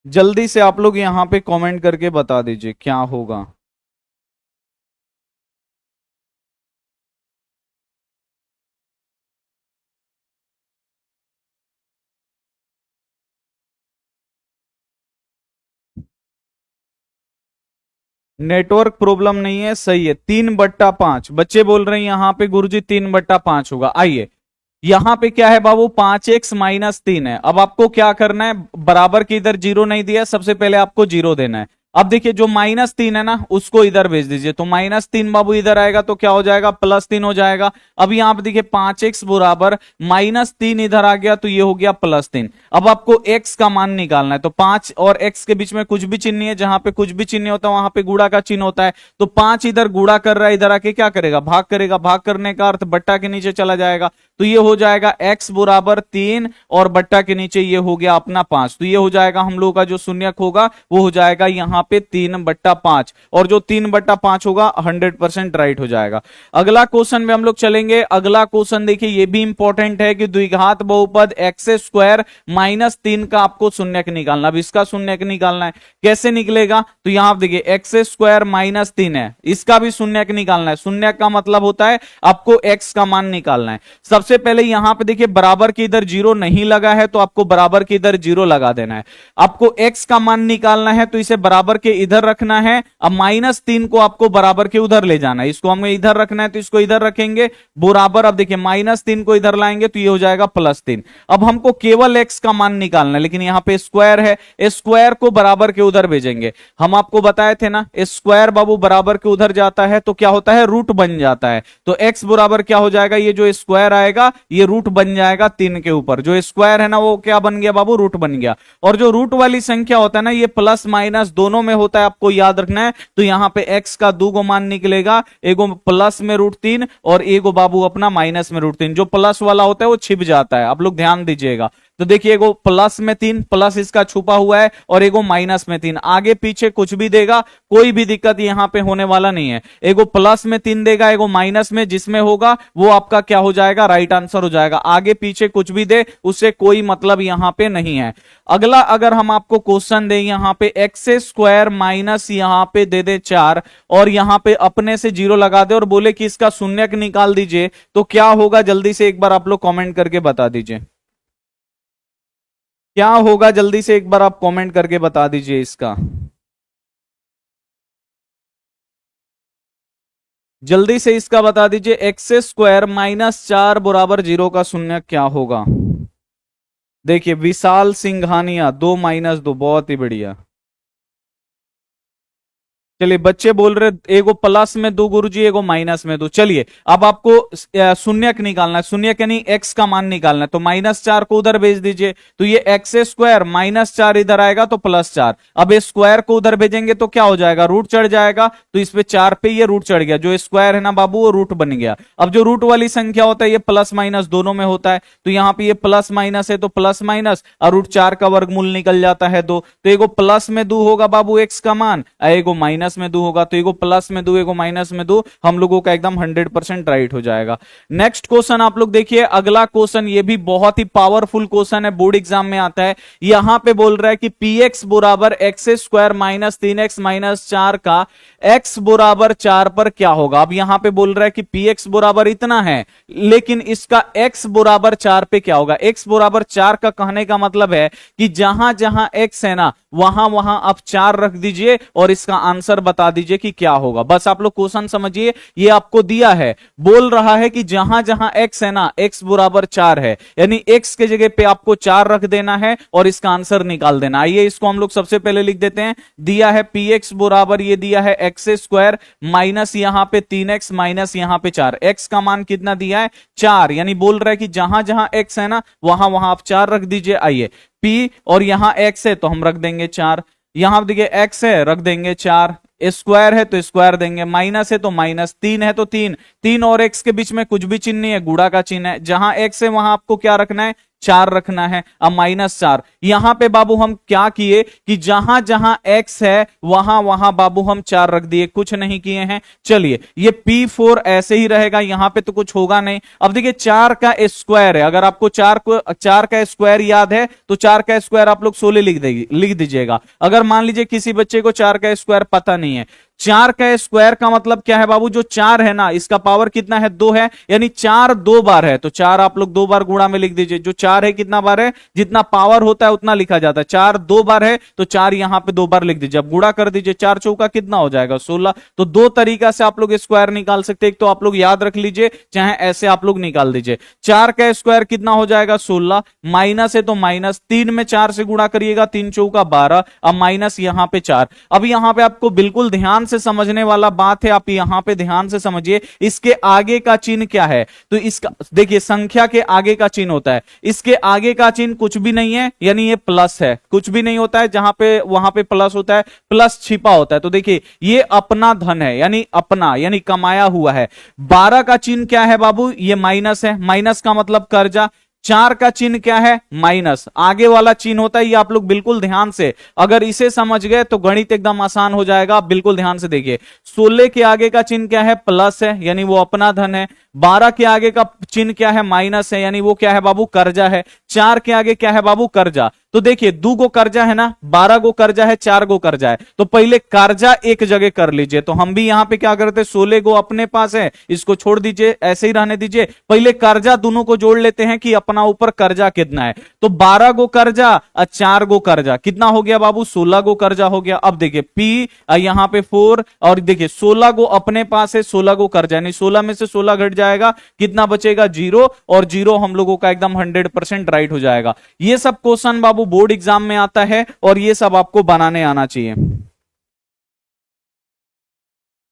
जल्दी से आप लोग यहां पे कमेंट करके बता दीजिए क्या होगा। नेटवर्क प्रॉब्लम नहीं है, सही है, 3/5 बच्चे बोल रहे हैं यहां पे गुरुजी 3/5 होगा। आइए यहां पे क्या है बाबू, 5x -3 है। अब आपको क्या करना है, बराबर के इधर जीरो नहीं दिया, सबसे पहले आपको जीरो देना है। अब देखिए जो -3 है ना, उसको इधर भेज दीजिए, तो -3 बाबू इधर आएगा तो क्या हो जाएगा, +3 हो जाएगा। अब यहां पे देखिए 5x बराबर -3 इधर आ गया तो ये हो गया +3। अब आपको x का मान निकालना है, तो 5 और x के बीच में कुछ भी चिन्ह नहीं है, जहां पे कुछ भी चिन्ह नहीं होता वहां पे गुणा का चिन्ह होता है। तो 5 इधर गुणा कर रहा है, इधर आके क्या करेगा, भाग करेगा। भाग करने का अर्थ बट्टा के नीचे चला जाएगा, तो ये हो जाएगा x बराबर 3 और बट्टा के नीचे ये हो गया अपना 5, तो ये हो जाएगा हम लोगों का जो शून्यक होगा वो हो जाएगा यहां पे 3/5, और जो 3/5 होगा 100% राइट हो जाएगा। अगला क्वेश्चन में हम लोग चलेंगे। अगला क्वेश्चन देखिए ये भी इंपॉर्टेंट है कि द्विघात बहुपद x² -3 का आपको शून्यक निकालना। अब इसका शून्यक निकालना है, कैसे निकलेगा, तो यहां आप देखिए x² -3 है, इसका भी शून्यक निकालना है। शून्यक का मतलब होता है आपको x का मान निकालना है। सबसे पहले यहां पे देखिए बराबर के इधर जीरो नहीं लगा है तो आपको बराबर के इधर जीरो लगा देना है। आपको x का मान निकालना है तो इसे बराबर के इधर रखना है। अब -3 को आपको बराबर के उधर ले जाना है, इसको हमें इधर रखना है तो इसको इधर रखेंगे बराबर। अब देखिए -3 को इधर लाएंगे तो ये हो जाएगा +3। अब हमको केवल x का मान निकालना है, लेकिन यहां पे स्क्वायर है, स्क्वायर को बराबर के उधर भेजेंगे। हम आपको बताए थे ना, स्क्वायर बाबू बराबर के उधर जाता है तो क्या होता है, रूट बन जाता है। तो x बराबर क्या हो जाएगा, ये जो स्क्वायर आएगा ये रूट बन जाएगा 3 के ऊपर। जो स्क्वायर है ना वो क्या बन गया बाबू, रूट बन गया। और जो रूट वाली संख्या होता है ना, ये प्लस माइनस दोनों में होता है, आपको याद रखना है। तो यहां पे x का 2 मान निकलेगा, एगो प्लस में √3 और एगो बाबू अपना माइनस में √3। जो प्लस वाला होता है वो छिप जाता है, आप लोग ध्यान दीजिएगा। तो देखिए एगो प्लस में 3, प्लस इसका छुपा हुआ है, और एगो माइनस में 3, आगे पीछे कुछ भी देगा, कोई भी दिक्कत यहां पे होने वाला नहीं है। एगो प्लस में 3 देगा, एगो माइनस में, जिसमें होगा वो आपका क्या हो जाएगा, राइट आंसर हो जाएगा। आगे पीछे कुछ भी दे उससे कोई मतलब यहां पे नहीं है। अगला अगर हम आपको क्वेश्चन दे यहां पे x² माइनस यहां पे दे दे 4 और यहां पे अपने से 0 लगा दे और बोले कि इसका शून्यक निकाल दीजिए, तो क्या होगा, जल्दी से एक बार आप लोग कमेंट करके बता दीजिए क्या होगा। जल्दी से एक बार आप कमेंट करके बता दीजिए इसका। जल्दी से इसका बता दीजिए, x² -4 बराबर 0 का शून्य क्या होगा। देखिए विशाल सिंघानिया 2 - 2, बहुत ही बढ़िया। चलिए बच्चे बोल रहे एगो प्लस में दो गुरुजी, एगो माइनस में दो। चलिए अब आपको शून्यक निकालना है, शून्यक यानी एक्स का मान निकालना है, तो -4 को उधर भेज दीजिए, तो ये एक्स स्क्वायर -4 इधर आएगा तो +4। अब इस स्क्वायर को उधर भेजेंगे तो क्या हो जाएगा, रूट चढ़ जाएगा, तो इस पे 4 पे ये रूट चढ़ गया, जो स्क्वायर है ना बाबू वो रूट बन गया। अब जो रूट वाली संख्या होता है ये प्लस माइनस दोनों में होता है, तो यहाँ पे ये प्लस माइनस है तो प्लस माइनस, और रूट 4 का वर्गमूल निकल जाता है 2, तो एगो प्लस में 2 होगा बाबू एक्स का मान, एगो माइनस में 2 होगा, तो एगो प्लस में 2 एगो माइनस में 2, हम लोगों का एकदम 100% राइट हो जाएगा। नेक्स्ट क्वेश्चन आप लोग देखिए, अगला क्वेश्चन ये भी बहुत ही पावरफुल क्वेश्चन है, बोर्ड एग्जाम में आता है। यहां पे बोल रहा है कि px बराबर x square minus 3x minus 4 का x बराबर 4 पर क्या होगा। अब यहां पे बोल रहा है कि px बराबर इतना है, लेकिन इसका x बराबर 4 पे क्या होगा। x बराबर 4 का कहने का मतलब है कि जहां जहां x है ना वहां वहां आप 4 रख दीजिए और इसका आंसर बता दीजिए कि क्या होगा। बस आप लोग क्वेश्चन समझिए, ये आपको दिया है, बोल रहा है कि जहां जहां x है ना x बराबर 4 है, यानी x के जगह पे आपको 4 रख देना है और इसका आंसर निकाल देना। आइए इसको हम लोग सबसे पहले लिख देते हैं। दिया है px बराबर, ये दिया है एक्स स्क्वायर माइनस यहां पे 3x माइनस यहां पे 4, x का मान कितना दिया है 4, यानी बोल रहा है कि जहां जहां x है ना वहां वहां आप 4 रख दीजिए। आइए p और यहां x है तो हम रख देंगे 4, यहां देखिए x है रख देंगे 4, स्क्वायर है तो स्क्वायर देंगे, माइनस है तो माइनस, 3 है तो 3, 3 और x के बीच में कुछ भी चिन्ह नहीं है, गुणा का चिन्ह है, जहां x है वहां आपको क्या रखना है 4 रखना है। अब -4 यहां पे बाबू हम क्या किए कि जहां जहां x है वहां वहां बाबू हम 4 रख दिए, कुछ नहीं किए हैं। चलिए ये p4 ऐसे ही रहेगा, यहां पे तो कुछ होगा नहीं। अब देखिए 4 का स्क्वायर है, अगर आपको 4 का स्क्वायर याद है तो 4 का स्क्वायर आप लोग 16 लिख दीजिएगा। अगर मान लीजिए किसी बच्चे को 4 का स्क्वायर पता नहीं है, 4 का स्क्वायर का मतलब क्या है बाबू, जो 4 है ना इसका पावर कितना है 2 है, यानी 4 2 बार है, तो 4 आप लोग 2 बार गुणा में लिख दीजिए। जो 4 है कितना बार है, जितना पावर होता है उतना लिखा जाता है, 4 2 बार है तो 4 यहां पे 2 बार लिख दीजिए। अब गुणा कर दीजिए, 4 चौका कितना हो जाएगा 16। तो दो तरीका से आप लोग स्क्वायर निकाल सकते हैं, एक तो आप लोग याद रख लीजिए, चाहे ऐसे आप लोग निकाल दीजिए। 4 का स्क्वायर कितना हो जाएगा 16, माइनस है तो माइनस, 3 में 4 से गुणा करिएगा, 3 चौका 12, अब माइनस यहां पे 4। अब यहां पे आपको बिल्कुल ध्यान से समझने वाला बात है, आप यहां पे ध्यान से समझिए, इसके आगे का चिन्ह क्या है। तो इसका देखिए संख्या के आगे का चिन्ह होता है, इसके आगे का चिन्ह कुछ भी नहीं है, यानी ये प्लस है, कुछ भी नहीं होता है, जहां पे वहां पे प्लस होता है, प्लस छिपा होता है। तो देखिए ये अपना धन है, यानी अपना यानी कमाया हुआ है। 12 का चिन्ह क्या है बाबू, ये माइनस है, माइनस का मतलब कर्जा। 4 का चिन्ह क्या है माइनस, आगे वाला चिन्ह होता है, ये आप लोग बिल्कुल ध्यान से अगर इसे समझ गए तो गणित एकदम आसान हो जाएगा। आप बिल्कुल ध्यान से देखिए, 16 के आगे का चिन्ह क्या है प्लस है, यानी वो अपना धन है। 12 के आगे का चिन्ह क्या है माइनस है, यानी वो क्या है बाबू कर्जा है। 4 के आगे क्या है बाबू कर्जा। तो देखिए 2 गो कर्जा है ना, 12 गो कर्जा है, 4 गो कर्जा है, तो पहले कर्जा एक जगह कर लीजिए। तो हम भी यहां पे क्या करते हैं, 16 गो अपने पास है, इसको छोड़ दीजिए, ऐसे ही रहने दीजिए। पहले कर्जा दोनों को जोड़ लेते हैं कि अपना ऊपर कर्जा कितना है। तो 12 गो कर्जा और 4 गो कर्जा कितना हो गया बाबू, 16 गो कर्जा हो गया। अब देखिए पी यहां पे 4 और देखिए 16 गो अपने पास है, 16 गो कर्जा, यानी 16 में से 16 घट जाएगा, कितना बचेगा 0, और 0 हम लोगों का एकदम 100% राइट हो जाएगा। ये सब क्वेश्चन बाबू बोर्ड एग्जाम में आता है और ये सब आपको बनाने आना चाहिए।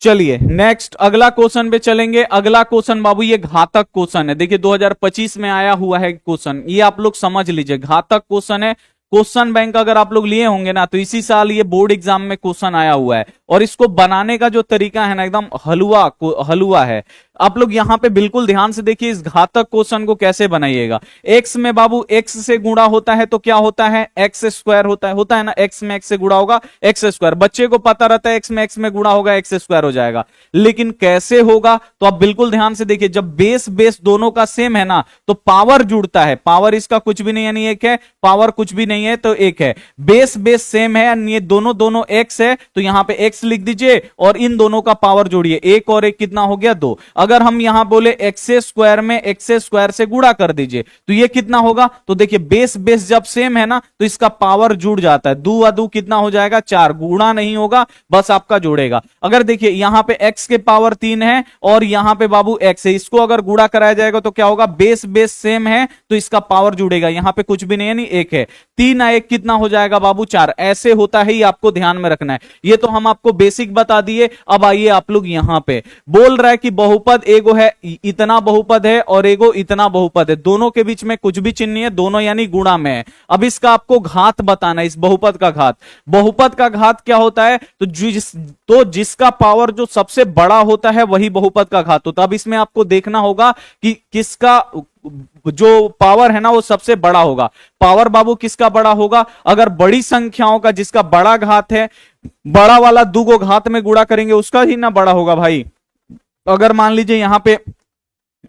चलिए नेक्स्ट अगला क्वेश्चन पे चलेंगे। अगला क्वेश्चन बाबू ये घातक क्वेश्चन है, देखिए 2025 में आया हुआ है क्वेश्चन, ये आप लोग समझ लीजिए, घातक क्वेश्चन है। क्वेश्चन बैंक अगर आप लोग लिए होंगे ना तो इसी साल ये बोर्ड एग्जाम में क्वेश्चन आया हुआ है, और इसको बनाने का जो तरीका है ना एकदम हलवा है। आप लोग यहां पे बिल्कुल ध्यान से देखिए, इस घातक क्वेश्चन को कैसे बनाइएगा। एक्स में बाबू एक्स से गुणा होता है तो क्या होता है एक्स स्क्वायर होता है ना, एक्स में एक्स से गुणा होगा एक्स स्क्वायर। बच्चे को पता रहता है एक्स में गुणा होगा एक्स स्क्वायर हो जाएगा, लेकिन कैसे होगा तो आप बिल्कुल ध्यान से देखिए, जब बेस बेस दोनों का सेम है ना तो पावर जुड़ता है, पावर इसका कुछ भी नहीं यानी एक है, पावर कुछ भी नहीं है तो एक है, बेस बेस सेम है, ये दोनों एक्स है तो यहां पे एक्स लिख दीजिए और इन दोनों का पावर जोड़िए, एक और एक कितना हो गया 2। अगर हम यहां बोले एक्स स्क्वायर में एक्स स्क्वायर से गुणा कर दीजिए तो ये कितना होगा, तो देखिए बेस बेस जब सेम है ना तो इसका पावर जुड़ जाता है, 2 और 2 कितना हो जाएगा 4, गुणा नहीं होगा बस आपका जोड़ेगा। अगर देखिए यहां पे x के पावर 3 है और यहां पे बाबू x है, इसको अगर गुणा कराया जाएगा तो क्या होगा, बेस बेस सेम है तो इसका पावर जुड़ेगा, यहां पे कुछ भी नहीं है नहीं एक है। 3 या 1 कितना हो जाएगा बाबू 4। ऐसे होता है, ये आपको ध्यान में रखना है। ये तो हम आपको बेसिक बता दिए। अब आइए आप लोग यहां पे बोल रहा है कि बहुपद एगो है, इतना बहुपद है और एगो इतना बहुपद है, दोनों के बीच में कुछ भी चिन्ह नहीं है, दोनों यानी गुणा में है। अब इसका आपको घात बताना है, इस बहुपद का घात। बहुपद का घात क्या होता है? तो जिसका पावर जो सबसे बड़ा होता है वही बहुपद का घात होता है। अब इसमें आपको देखना होगा कि किसका जो पावर है ना वो सबसे बड़ा होगा। पावर बाबू किसका बड़ा होगा? अगर बड़ी संख्याओं का जिसका बड़ा घात है, बड़ा वाला दो को घात में गुणा करेंगे उसका ही ना बड़ा होगा भाई। अगर मान लीजिए यहां पे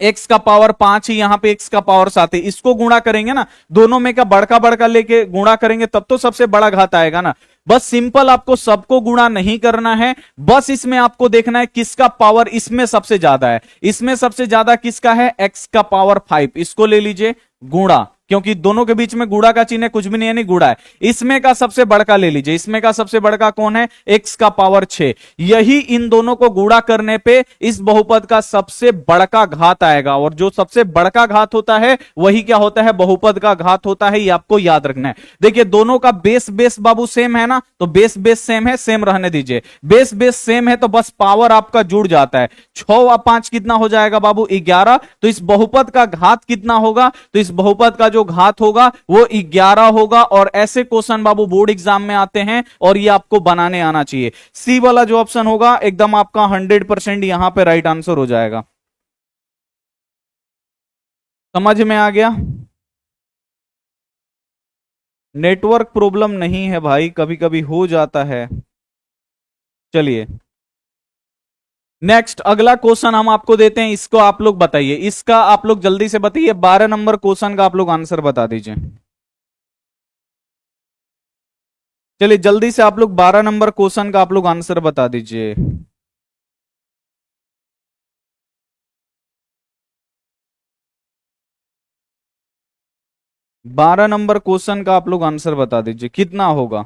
x का पावर 5 ही, यहां पे x का पावर 7 है, इसको गुणा करेंगे ना, दोनों में का बड़का बड़का लेके गुणा करेंगे तब तो सबसे बड़ा घात आएगा ना। बस सिंपल, आपको सबको गुणा नहीं करना है, बस इसमें आपको देखना है किसका पावर इसमें सबसे ज्यादा है। इसमें सबसे ज्यादा किसका है? x का पावर 5, इसको ले लीजिए गुणा, क्योंकि दोनों के बीच में गुणा का चिन्ह है, कुछ भी नहीं है, नहीं गुणा है। इसमें का सबसे बड़का ले लीजिए, इसमें का सबसे बड़का कौन है? x का पावर 6। यही इन दोनों को गुणा करने पे इस बहुपद का सबसे बड़का घात आएगा, और जो सबसे बड़का घात होता है वही क्या होता है? बहुपद का घात होता है। ये आपको याद रखना है। देखिए दोनों का बेस बेस बाबू सेम है ना, तो बेस बेस सेम है, सेम रहने दीजिए। बेस बेस सेम है तो बस पावर आपका जुड़ जाता है। 6 और 5 कितना हो जाएगा बाबू? 11। तो इस बहुपद का घात कितना होगा? तो इस बहुपद का जो घात होगा वो 11 होगा। और ऐसे क्वेश्चन बाबू बोर्ड एग्जाम में आते हैं और ये आपको बनाने आना चाहिए। सी वाला जो ऑप्शन होगा एकदम आपका 100% यहां पे राइट आंसर हो जाएगा। समझ में आ गया? नेटवर्क प्रॉब्लम नहीं है भाई, कभी कभी हो जाता है। चलिए नेक्स्ट अगला क्वेश्चन हम आपको देते हैं, इसको आप लोग बताइए। इसका आप लोग जल्दी से बताइए, 12 नंबर क्वेश्चन का आप लोग आंसर बता दीजिए। चलिए जल्दी से आप लोग 12 नंबर क्वेश्चन का आप लोग आंसर बता दीजिए। 12 नंबर क्वेश्चन का आप लोग आंसर बता दीजिए, कितना होगा?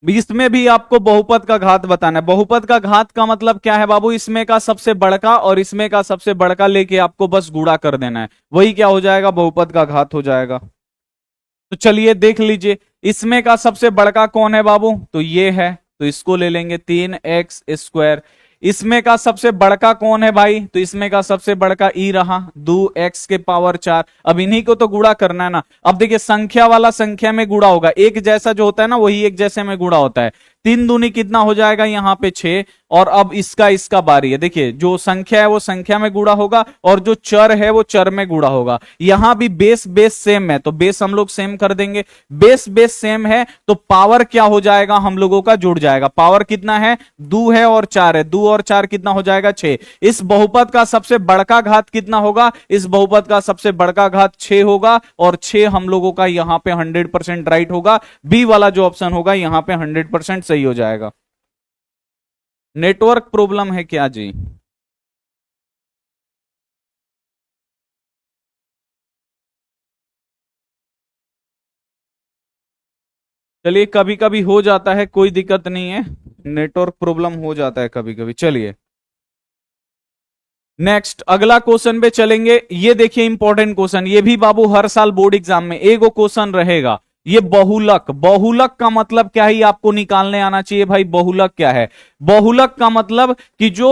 इसमें भी आपको बहुपद का घात बताना है। बहुपद का घात का मतलब क्या है बाबू? इसमें का सबसे बड़का और इसमें का सबसे बड़का लेके आपको बस गुणा कर देना है, वही क्या हो जाएगा? बहुपद का घात हो जाएगा। तो चलिए देख लीजिए, इसमें का सबसे बड़का कौन है बाबू? तो ये है, तो इसको ले लेंगे 3x²। इसमें का सबसे बड़का कौन है भाई? तो इसमें का सबसे बड़का ई रहा, 2x के पावर 4। अब इन्हीं को तो गुणा करना है ना। अब देखिए संख्या वाला संख्या में गुणा होगा, एक जैसा जो होता है ना वही एक जैसे में गुणा होता है। 3 दूनी कितना हो जाएगा यहाँ पे 6। और अब इसका बारी है। देखिए जो संख्या है वो संख्या में गुणा होगा और जो चर है वो चर में गुणा होगा। यहां भी बेस बेस सेम है तो बेस हम लोग सेम कर देंगे। बेस बेस सेम है तो पावर क्या हो जाएगा? हम लोगों का जुड़ जाएगा। पावर कितना है? 2 है और 4 है, 2 और 4 कितना हो जाएगा? 6। इस बहुपद का सबसे बड़का घात कितना होगा? इस बहुपद का सबसे बड़का घात 6 होगा और 6 हम लोगों का यहां पे 100% राइट होगा। बी वाला जो ऑप्शन होगा यहां पे 100% सही हो जाएगा। नेटवर्क प्रॉब्लम है क्या जी? चलिए कभी कभी हो जाता है, कोई दिक्कत नहीं है, नेटवर्क प्रॉब्लम हो जाता है कभी कभी। चलिए नेक्स्ट अगला क्वेश्चन पे चलेंगे। ये देखिए इंपॉर्टेंट क्वेश्चन, ये भी बाबू हर साल बोर्ड एग्जाम में एगो क्वेश्चन रहेगा। ये बहुलक, बहुलक का मतलब क्या है ये आपको निकालने आना चाहिए भाई। बहुलक क्या है? बहुलक का मतलब कि जो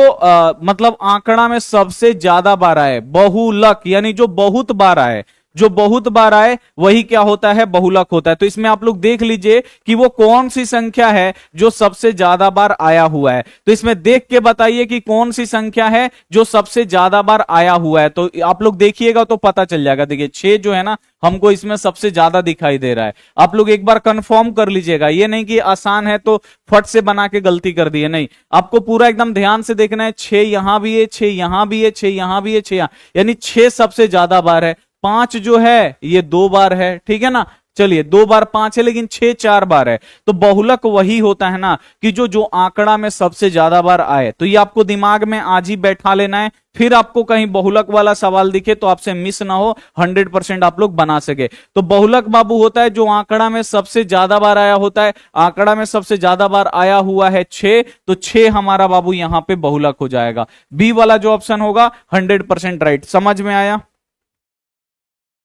मतलब आंकड़ा में सबसे ज्यादा बार आए, बहुलक यानी जो बहुत बार आए, जो बहुत बार आए वही क्या होता है? बहुलक होता है। तो इसमें आप लोग देख लीजिए कि वो कौन सी संख्या है जो सबसे ज्यादा बार आया हुआ है। तो इसमें देख के बताइए कि कौन सी संख्या है जो सबसे ज्यादा बार आया हुआ है। तो आप लोग देखिएगा तो पता चल जाएगा। देखिए 6 जो है ना हमको इसमें सबसे ज्यादा दिखाई दे रहा है। आप लोग एक बार कंफर्म कर लीजिएगा, ये नहीं कि आसान है तो फट से बना के गलती कर दी है, नहीं, आपको पूरा एकदम ध्यान से देखना है। 6 यहां भी है, 6 यहां भी है, 6 यहां भी है, 6 यानी 6 सबसे ज्यादा बार है। 5 जो है ये 2 बार है, ठीक है ना। चलिए 2 बार 5 है लेकिन 6 4 बार है। तो बहुलक वही होता है ना कि जो जो आंकड़ा में सबसे ज्यादा बार आए। तो ये आपको दिमाग में आज ही बैठा लेना है, फिर आपको कहीं बहुलक वाला सवाल दिखे तो आपसे मिस ना हो, 100% आप लोग बना सके। तो बहुलक बाबू होता है जो आंकड़ा में सबसे ज्यादा बार आया होता है। आंकड़ा में सबसे ज्यादा बार आया हुआ है 6, तो 6 हमारा बाबू यहां पे बहुलक हो जाएगा। बी वाला जो ऑप्शन होगा 100% राइट। समझ में आया?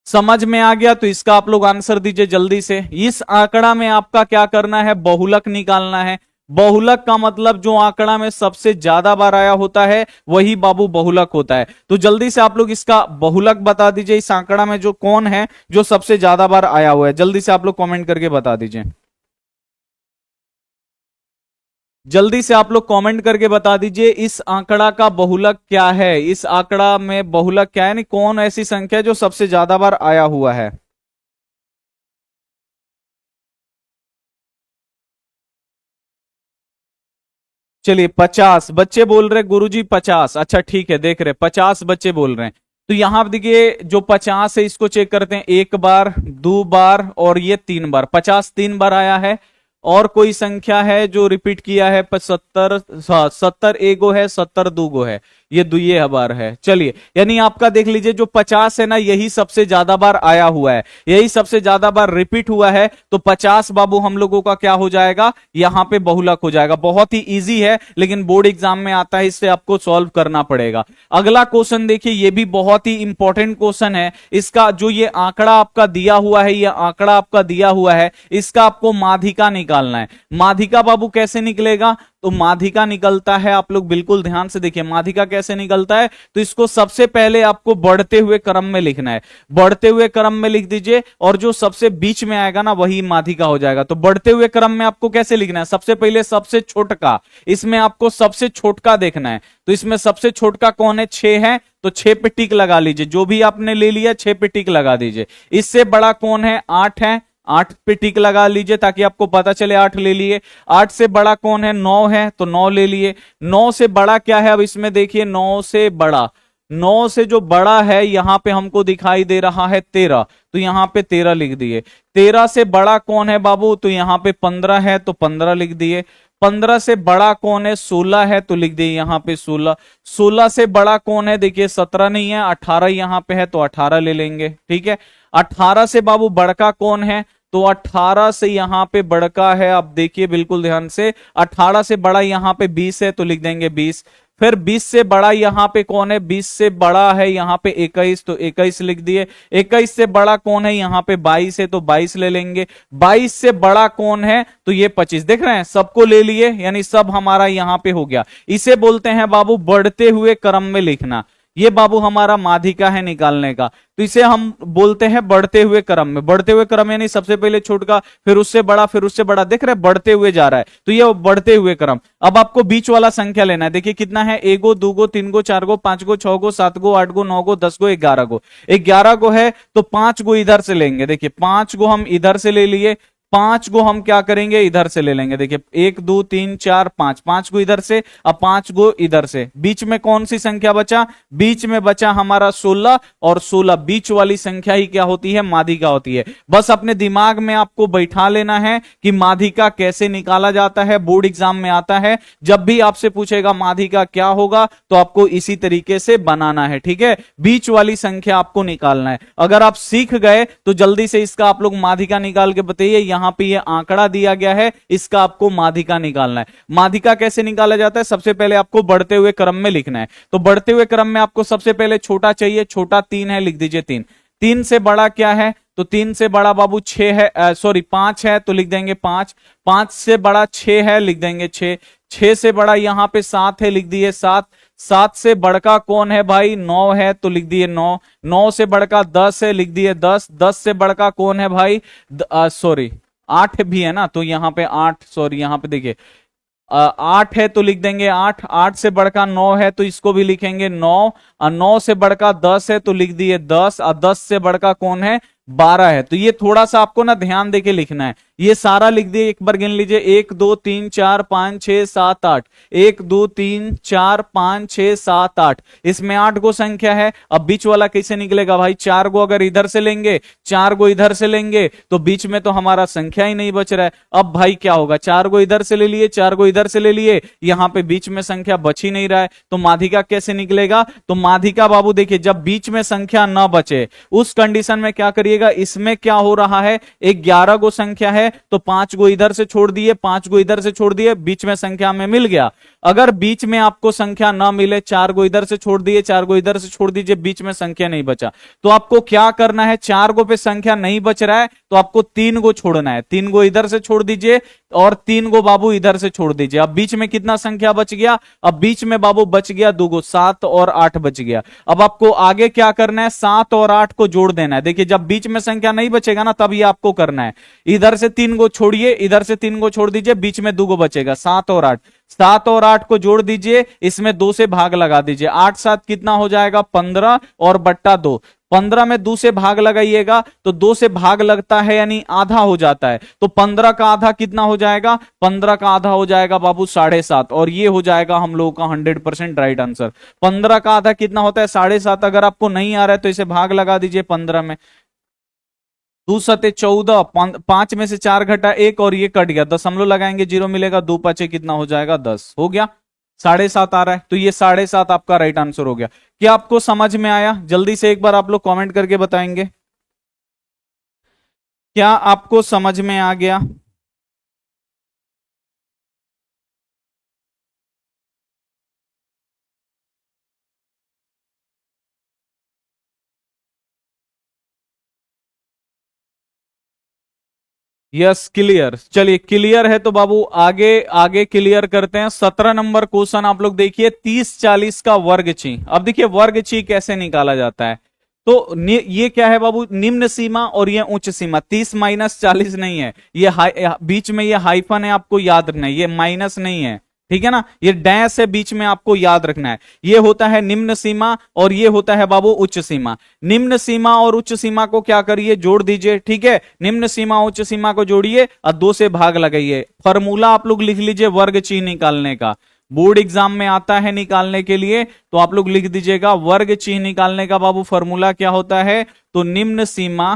समझ में आ गया? तो इसका आप लोग आंसर दीजिए जल्दी से। इस आंकड़ा में आपका क्या करना है, बहुलक निकालना है। बहुलक का मतलब जो आंकड़ा में सबसे ज्यादा बार आया होता है वही बाबू बहुलक होता है। तो जल्दी से आप लोग इसका बहुलक बता दीजिए। इस आंकड़ा में जो कौन है जो सबसे ज्यादा बार आया हुआ है, जल्दी से आप लोग कमेंट करके बता दीजिए। जल्दी से आप लोग कमेंट करके बता दीजिए इस आंकड़ा का बहुलक क्या है। इस आंकड़ा में बहुलक क्या है, यानी कौन ऐसी संख्या है जो सबसे ज्यादा बार आया हुआ है। चलिए 50 बच्चे बोल रहे गुरुजी 50। अच्छा ठीक है, देख रहे 50 बच्चे बोल रहे हैं। तो यहां देखिए जो 50 है इसको चेक करते हैं। एक बार, दो बार और ये 3 बार। 50 3 बार आया है। और कोई संख्या है जो रिपीट किया है? 70, 70 एगो है, 70 दूगो है, ये दुए बार है। चलिए, यानी आपका देख लीजिए जो 50 है ना, यही सबसे ज्यादा बार आया हुआ है, यही सबसे ज्यादा बार रिपीट हुआ है। तो 50 बाबू हम लोगों का क्या हो जाएगा, यहां पे बहुलक हो जाएगा। बहुत ही इजी है, लेकिन बोर्ड एग्जाम में आता है, इससे आपको सॉल्व करना पड़ेगा। अगला क्वेश्चन देखिए, ये भी बहुत ही इंपॉर्टेंट क्वेश्चन है। इसका जो ये आंकड़ा आपका दिया हुआ है, ये आंकड़ा आपका दिया हुआ है, इसका आपको माध्यिका निकालना है। माध्यिका बाबू कैसे निकलेगा? तो माध्यिका निकलता है, आप लोग बिल्कुल ध्यान से देखिए माध्यिका कैसे निकलता है। तो इसको सबसे पहले आपको बढ़ते हुए क्रम में लिखना है। बढ़ते हुए क्रम में लिख दीजिए, और जो सबसे बीच में आएगा ना वही माध्यिका हो जाएगा। तो बढ़ते हुए क्रम में आपको कैसे लिखना है? सबसे पहले सबसे छोटका, इसमें आपको सबसे छोटका देखना है। तो इसमें सबसे छोटका कौन है? 6 है, तो 6 पे टिक लगा लीजिए। जो भी आपने ले लिया 6 पे टिक लगा दीजिए। इससे बड़ा कौन है? 8 है, 8 पे टिक लगा लीजिए ताकि आपको पता चले 8 ले लिए। 8 से बड़ा कौन है? 9 है, तो 9 ले लिए। 9 से बड़ा क्या है? अब इसमें देखिए 9 से बड़ा, 9 से जो बड़ा है यहां पे हमको दिखाई दे रहा है 13, तो यहां पे 13 लिख दिए। 13 से बड़ा कौन है बाबू? तो यहां पे 15 है, तो 15 लिख दिए। 15 से बड़ा कौन है? 16 है, तो लिख दिए यहां पे 16। 16 से बड़ा कौन है? देखिए 17 नहीं है, 18 यहां पे है, तो 18 ले लेंगे। ठीक है, 18 से बाबू बड़का कौन है? तो 18 से यहां पे बड़का है, आप देखिए बिल्कुल ध्यान से, 18 से बड़ा यहां पे 20 है, तो लिख देंगे 20। फिर 20 से बड़ा यहां पे कौन है? 20 से बड़ा है यहां पे 21, तो 21 लिख दिए। 21 से बड़ा कौन है? यहां पे 22 है, तो 22 ले लेंगे। 22 से बड़ा कौन है? तो ये 25। देख रहे हैं, सबको ले लिए, यानी सब हमारा यहां पे हो गया। इसे बोलते हैं बाबू बढ़ते हुए क्रम में लिखना। ये बाबू हमारा माध्यिका है निकालने का। तो इसे हम बोलते हैं बढ़ते हुए क्रम में। बढ़ते हुए क्रम यानी सबसे पहले छोटका, फिर उससे बड़ा, फिर उससे बड़ा। देख रहे हैं बढ़ते हुए जा रहा है, तो ये बढ़ते हुए क्रम। अब आपको बीच वाला संख्या लेना है। देखिए कितना है? 1 गो, 2 गो, 3 गो, 4 गो, 5 गो, 6 गो, 7 गो, 8 गो, 9 गो, 10 गो, 11 गो। 11 गो है, तो 5 गो इधर से लेंगे। देखिए 5 गो हम इधर से ले लिए, 5 गो हम क्या करेंगे? इधर से ले लेंगे। देखिए 1 2 3 4 5, 5 गो इधर से, अब 5 गो इधर से। बीच में कौन सी संख्या बचा? बीच में बचा हमारा 16, और 16 बीच वाली संख्या ही क्या होती है? माध्यिका होती है। बस अपने दिमाग में आपको बैठा लेना है कि माध्यिका कैसे निकाला जाता है। बोर्ड एग्जाम में आता है, जब भी आपसे पूछेगा माध्यिका क्या होगा, तो आपको इसी तरीके से बनाना है। ठीक है, बीच वाली संख्या आपको निकालना है। अगर आप सीख गए तो जल्दी से इसका आप लोग माध्यिका निकाल के बताइए। यहां पे ये आंकड़ा दिया गया है, इसका आपको माध्यिका निकालना है। माध्यिका कैसे निकाला जाता है? सबसे पहले आपको बढ़ते हुए क्रम में लिखना है। तो बढ़ते हुए क्रम में आपको सबसे पहले छोटा चाहिए। छोटा 3 है, लिख दीजिए 3। 3 से बड़ा क्या है? तो 3 से बड़ा बाबू 6 है, सॉरी 5 है, तो लिख देंगे 5। 5 से बड़ा 6 है, लिख देंगे 6। 6 से बड़ा यहां पे 7 है, लिख दिए 7। 7 से बड़का कौन है भाई? 9 है, तो लिख दिए 9। 9 से बड़का 10 है, लिख दिए 10। 10 से बड़का कौन है भाई? सॉरी 8 भी है ना, तो यहां पे 8, सॉरी यहां पे देखिए 8 है, तो लिख देंगे 8। 8 से बड़का 9 है, तो इसको भी लिखेंगे 9। और 9 से बड़का 10 है, तो लिख दिए 10। और 10 से बड़का कौन है? 12 है। तो ये थोड़ा सा आपको ना ध्यान देके लिखना है। ये सारा लिख दिए, एक बार गिन लीजिए। 1 2 3 4 5 6 7 8, 1 2 3 4 5 6 7 8। इसमें 8 गो संख्या है। अब बीच वाला कैसे निकलेगा भाई? 4 गो अगर इधर से लेंगे, 4 गो इधर से लेंगे, तो बीच में तो हमारा संख्या ही नहीं बच रहा है। अब भाई क्या होगा? 4 गो इधर से ले लिए, 4 गो इधर से ले लिए, यहां पे बीच में संख्या बच ही नहीं रहा है। तो माध्यिका कैसे निकलेगा? तो माध्यिका बाबू देखिए, जब बीच में संख्या ना बचे उस कंडीशन में क्या करिए? छोड़िएगा, इसमें क्या हो रहा है, एक 11 गो संख्या है तो 5 गो इधर से छोड़ दिए, 5 गो इधर से छोड़ दिए, बीच में संख्या में मिल गया। अगर बीच में आपको संख्या ना मिले, 4 गो इधर से छोड़ दिए, 4 गो इधर से छोड़ दीजिए, बीच में संख्या नहीं बचा, तो आपको क्या करना है, 4 गो पे संख्या नहीं बच रहा है तो आपको 3 गो छोड़ना है, 3 गो इधर से छोड़ दीजिए और 3 गो बाबू इधर से छोड़ दीजिए। अब बीच में कितना संख्या बच गया, अब बीच में बाबू बच गया 2 गो, 7 और 8 बच गया। अब आपको आगे क्या करना है, 7 और 8 को जोड़ देना है। देखिए जब बीच में संख्या नहीं बचेगा ना, तब ये आपको करना है, इधर से 3 गो छोड़िए, इधर से 3 गो छोड़ दीजिए, बीच में 2 गो बचेगा, 7 और 8, 7 और 8 को जोड़ दीजिए, इसमें 2 से भाग लगा दीजिए, 8 7 कितना हो जाएगा, 15 और बट्टा 2, 15 में 2 से भाग लगाइएगा तो 2 से भाग लगता है यानी आधा हो जाता है, तो 15 का आधा कितना हो जाएगा, 15 का आधा हो जाएगा बाबू 7.5, और ये हो जाएगा हम लोगों का 100% राइट आंसर। 15 का आधा कितना होता है, 7.5। अगर आपको नहीं आ रहा है तो इसे भाग लगा दीजिए 15 में, 2 सते 14, 5 में से 4 घटा 1 और ये कट गया, दशमलव लगाएंगे 0 मिलेगा, 2 5 कितना हो जाएगा 10, हो गया। 7.5 आ रहा है तो ये 7.5 आपका राइट आंसर हो गया। क्या आपको समझ में आया, जल्दी से एक बार आप लोग कमेंट करके बताएंगे, क्या आपको समझ में आ गया? यस क्लियर, चलिए क्लियर है तो बाबू आगे आगे क्लियर करते हैं। 17 नंबर क्वेश्चन आप लोग देखिए, 30-40 का वर्ग ची। अब देखिए वर्ग ची कैसे निकाला जाता है, तो ये क्या है बाबू, निम्न सीमा और ये उच्च सीमा। 30 माइनस 40 नहीं है, ये बीच में ये हाइफन है, आपको याद रखना है, ये माइनस नहीं है, ठीक है ना, ये डैश है बीच में, आपको याद रखना है। ये होता है निम्न सीमा और ये होता है बाबू उच्च सीमा। निम्न सीमा और उच्च सीमा को क्या करिए, जोड़ दीजिए, ठीक है, निम्न सीमा उच्च सीमा को जोड़िए और 2 से भाग लगाइए। फॉर्मूला आप लोग लिख लीजिए वर्ग ची निकालने का, बोर्ड एग्जाम में आता है निकालने के लिए, तो आप लोग लिख दीजिएगा वर्ग चिन्ह निकालने का बाबू फॉर्मूला क्या होता है, तो निम्न सीमा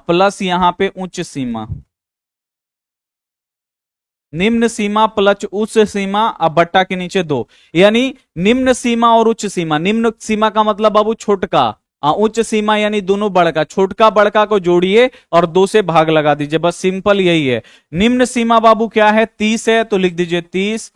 प्लस यहां पे उच्च सीमा, निम्न सीमा प्लस उच्च सीमा अब बट्टा के नीचे 2, यानी निम्न सीमा और उच्च सीमा। निम्न सीमा का मतलब बाबू छोटका, उच्च सीमा यानी दोनों बड़का, छोटका बड़का को जोड़िए और 2 से भाग लगा दीजिए, बस सिंपल यही है। निम्न सीमा बाबू क्या है, 30 है तो लिख दीजिए 30,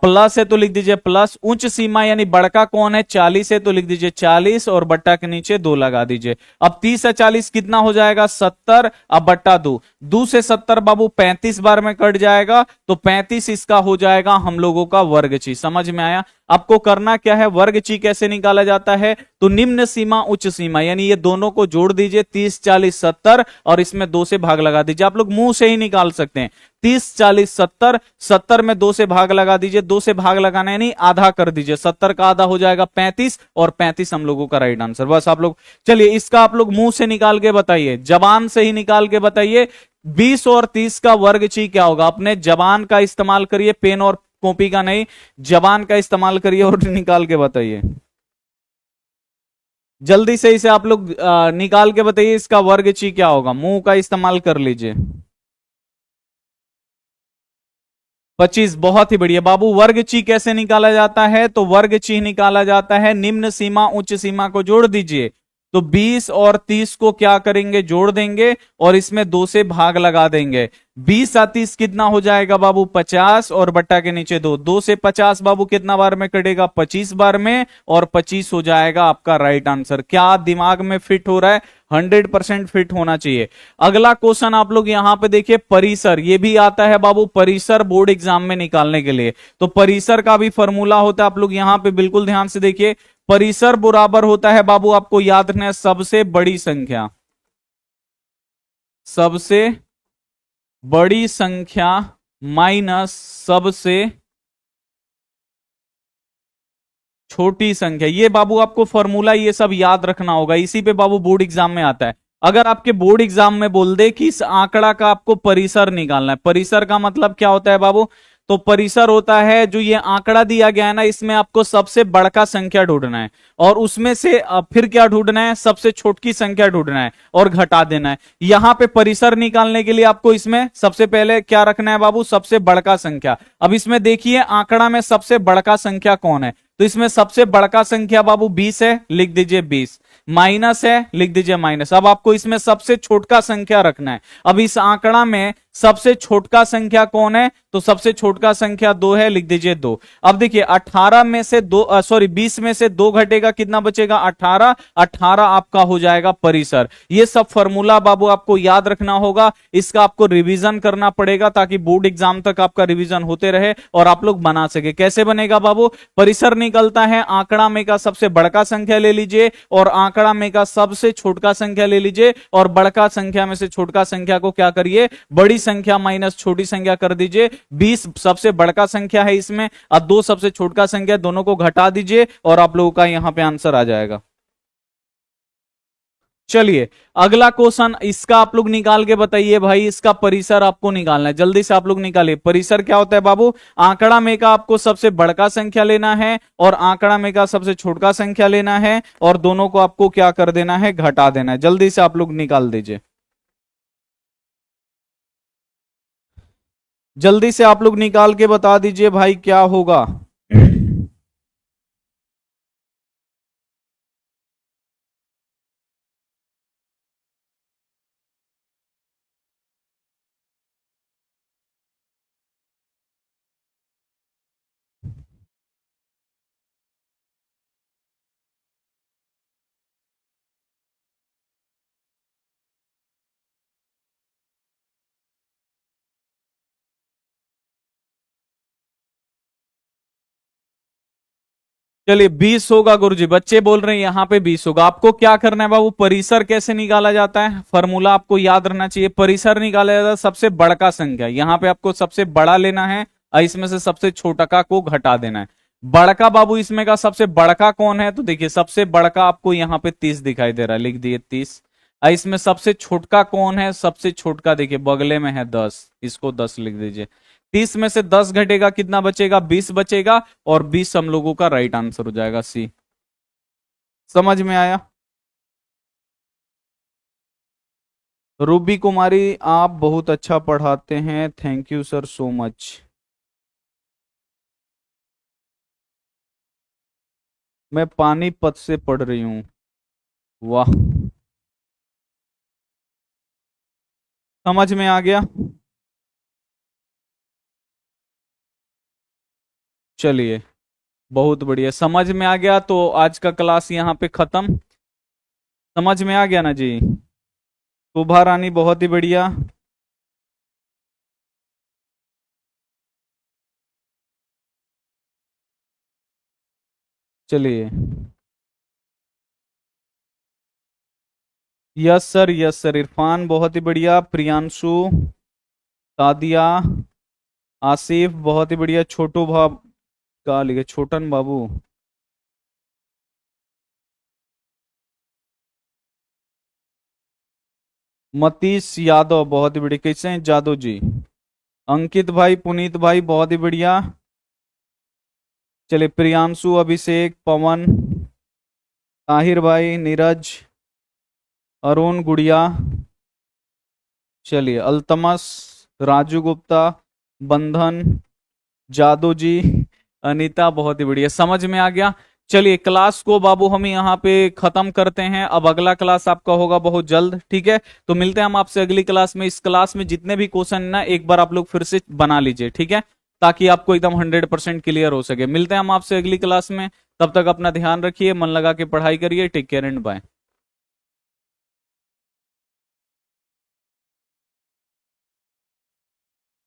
प्लस है तो लिख दीजिए प्लस, उच्च सीमा यानी बड़का कौन है 40 है तो लिख दीजिए 40 और बट्टा के नीचे 2 लगा दीजिए। अब 30 से 40 कितना हो जाएगा 70, अब बट्टा 2, 2 से 70 बाबू 35 बार में कट जाएगा, तो 35 इसका हो जाएगा हम लोगों का वर्ग ची। समझ में आया? आपको करना क्या है, वर्ग ची कैसे निकाला जाता है, तो निम्न सीमा उच्च सीमा यानी ये दोनों को जोड़ दीजिए 30 40 70 और इसमें 2 से भाग लगा दीजिए। आप लोग मुंह से ही निकाल सकते हैं, 30 40 70, 70 में 2 से भाग लगा दीजिए, 2 से भाग लगाना है नहीं आधा कर दीजिए, 70 का आधा हो जाएगा 35 और 35 हम लोगों का राइट आंसर। बस आप लोग चलिए इसका आप लोग मुंह से निकाल के बताइए, जबान से ही निकाल के बताइए, 20 और 30 का वर्ग ची क्या होगा। अपने जबान का इस्तेमाल करिए, पेन और कॉपी का नहीं, जबान का इस्तेमाल करिए और निकाल के बताइए, जल्दी से इसे आप लोग निकाल के बताइए इसका वर्ग ची क्या होगा, मुंह का इस्तेमाल कर लीजिए। 25, बहुत ही बढ़िया बाबू। वर्ग ची कैसे निकाला जाता है, तो वर्ग ची निकाला जाता है निम्न सीमा उच्च सीमा को जोड़ दीजिए, तो 20 और 30 को क्या करेंगे, जोड़ देंगे और इसमें 2 से भाग लगा देंगे। 20 और 30 कितना हो जाएगा बाबू 50 और बट्टा के नीचे 2, 2 से 50 बाबू कितना बार में कटेगा 25 बार में और 25 हो जाएगा आपका राइट आंसर। क्या दिमाग में फिट हो रहा है, 100% फिट होना चाहिए। अगला क्वेश्चन आप लोग यहां पे देखिए, परिसर, ये भी आता है बाबू परिसर बोर्ड एग्जाम में निकालने के लिए, तो परिसर का भी फॉर्मूला होता है, आप लोग यहां पे बिल्कुल ध्यान से देखिए। परिसर बराबर होता है बाबू, आपको याद रखना है, सबसे बड़ी संख्या, सबसे बड़ी संख्या माइनस सबसे छोटी संख्या। ये बाबू आपको फॉर्मूला ये सब याद रखना होगा, इसी पे बाबू बोर्ड एग्जाम में आता है। अगर आपके बोर्ड एग्जाम में बोल दे कि इस आंकड़ा का आपको परिसर निकालना है, परिसर का मतलब क्या होता है बाबू, तो परिसर होता है जो ये आंकड़ा दिया गया है ना, इसमें आपको सबसे बड़का संख्या ढूंढना है और उसमें से फिर क्या ढूंढना है, सबसे छोटी संख्या ढूंढना है और घटा देना है। यहां पे परिसर निकालने के लिए आपको इसमें सबसे पहले क्या रखना है बाबू, सबसे बड़का संख्या। अब इसमें देखिए आंकड़ा में सबसे बड़का संख्या कौन है, तो इसमें सबसे बड़का संख्या बाबू 20 है, लिख दीजिए 20। माइनस है, लिख दीजिए माइनस। अब आपको इसमें सबसे छोटका संख्या रखना है। अब इस आंकड़ा में सबसे छोटका संख्या कौन है, तो सबसे छोटका संख्या 2 है, लिख दीजिए 2। अब देखिए 18 में से 20 में से 2 घटेगा, कितना बचेगा 18। 18 आपका हो जाएगा परिसर। ये सब फॉर्मूला बाबू आपको याद रखना होगा, इसका आपको रिवीजन करना पड़ेगा ताकि बोर्ड एग्जाम तक आपका रिवीजन होते रहे और आप लोग बना सके। कैसे बनेगा बाबू, परिसर निकलता है आंकड़ा में का सबसे बड़का संख्या ले लीजिए और आंकड़ा में का सबसे छोटका संख्या ले लीजिए और बड़का संख्या में से छोटका संख्या को क्या करिए, बड़ी संख्या माइनस छोटी संख्या कर दीजिए। 20 सबसे बड़का संख्या है इसमें और 2 सबसे छोटका संख्या, दोनों को घटा दीजिए और आप लोगों का यहां पे आंसर आ जाएगा। चलिए अगला क्वेश्चन, इसका आप लोग निकाल के बताइए भाई, इसका परिसर आपको निकालना है, जल्दी से आप लोग निकालिए। परिसर क्या होता है बाबू, आंकड़ा में का आपको सबसे बड़का संख्या लेना है और आंकड़ा में का सबसे छोटका संख्या लेना है और दोनों को आपको क्या कर देना है, घटा देना है। जल्दी से आप लोग निकाल दीजिए, जल्दी से आप लोग निकाल के बता दीजिए भाई क्या होगा। चलिए 20 होगा गुरुजी, बच्चे बोल रहे हैं यहां पे 20 होगा। आपको क्या करना है बाबू, परिसर कैसे निकाला जाता है, फॉर्मूला आपको याद रहना चाहिए। परिसर निकाला जाता है सबसे बड़का संख्या, यहां पे आपको सबसे बड़ा लेना है और इसमें से सबसे छोटका को घटा देना है। बड़का बाबू इसमें का सबसे बड़का कौन है, तो देखिए सबसे बड़का आपको यहाँ पे 30 दिखाई दे रहा है, लिख दिए 30। और इसमें सबसे छोटका कौन है, सबसे छोटका देखिए बगले में है 10, इसको 10 लिख दीजिए। 30 में से 10 घटेगा, कितना बचेगा, 20 बचेगा और 20 हम लोगों का राइट आंसर हो जाएगा सी। समझ में आया। रूबी कुमारी आप बहुत अच्छा पढ़ाते हैं, thank you sir so much. मैं पानीपत से पढ़ रही हूँ, वाह, समझ में आ गया। चलिए बहुत बढ़िया, समझ में आ गया। तो आज का क्लास यहाँ पे खत्म। समझ में आ गया ना जी, शोभा रानी बहुत ही बढ़िया। चलिए yes sir, yes sir. Irfan बहुत ही बढ़िया, प्रियांशु, सादिया, आसिफ बहुत ही बढ़िया, छोटू भाब का लिखे, छोटन बाबू, मतीश यादव बहुत ही बढ़िया। कैसे हैं जादव जी, अंकित भाई, पुनीत भाई बहुत ही बढ़िया। चलिए प्रियांशु, अभिषेक, पवन, ताहिर भाई, नीरज, अरुण, गुड़िया, चलिए अल्तमस, राजू गुप्ता, बंधन, जादू जी, अनीता बहुत ही बढ़िया, समझ में आ गया। चलिए क्लास को बाबू हम यहाँ पे खत्म करते हैं। अब अगला क्लास आपका होगा बहुत जल्द, ठीक है। तो मिलते हैं हम आपसे अगली क्लास में। इस क्लास में जितने भी क्वेश्चन ना एक बार आप लोग फिर से बना लीजिए, ठीक है, ताकि आपको एकदम 100% क्लियर हो सके। मिलते हैं हम आपसे अगली क्लास में, तब तक अपना ध्यान रखिए, मन लगा के पढ़ाई करिए। Take care and bye.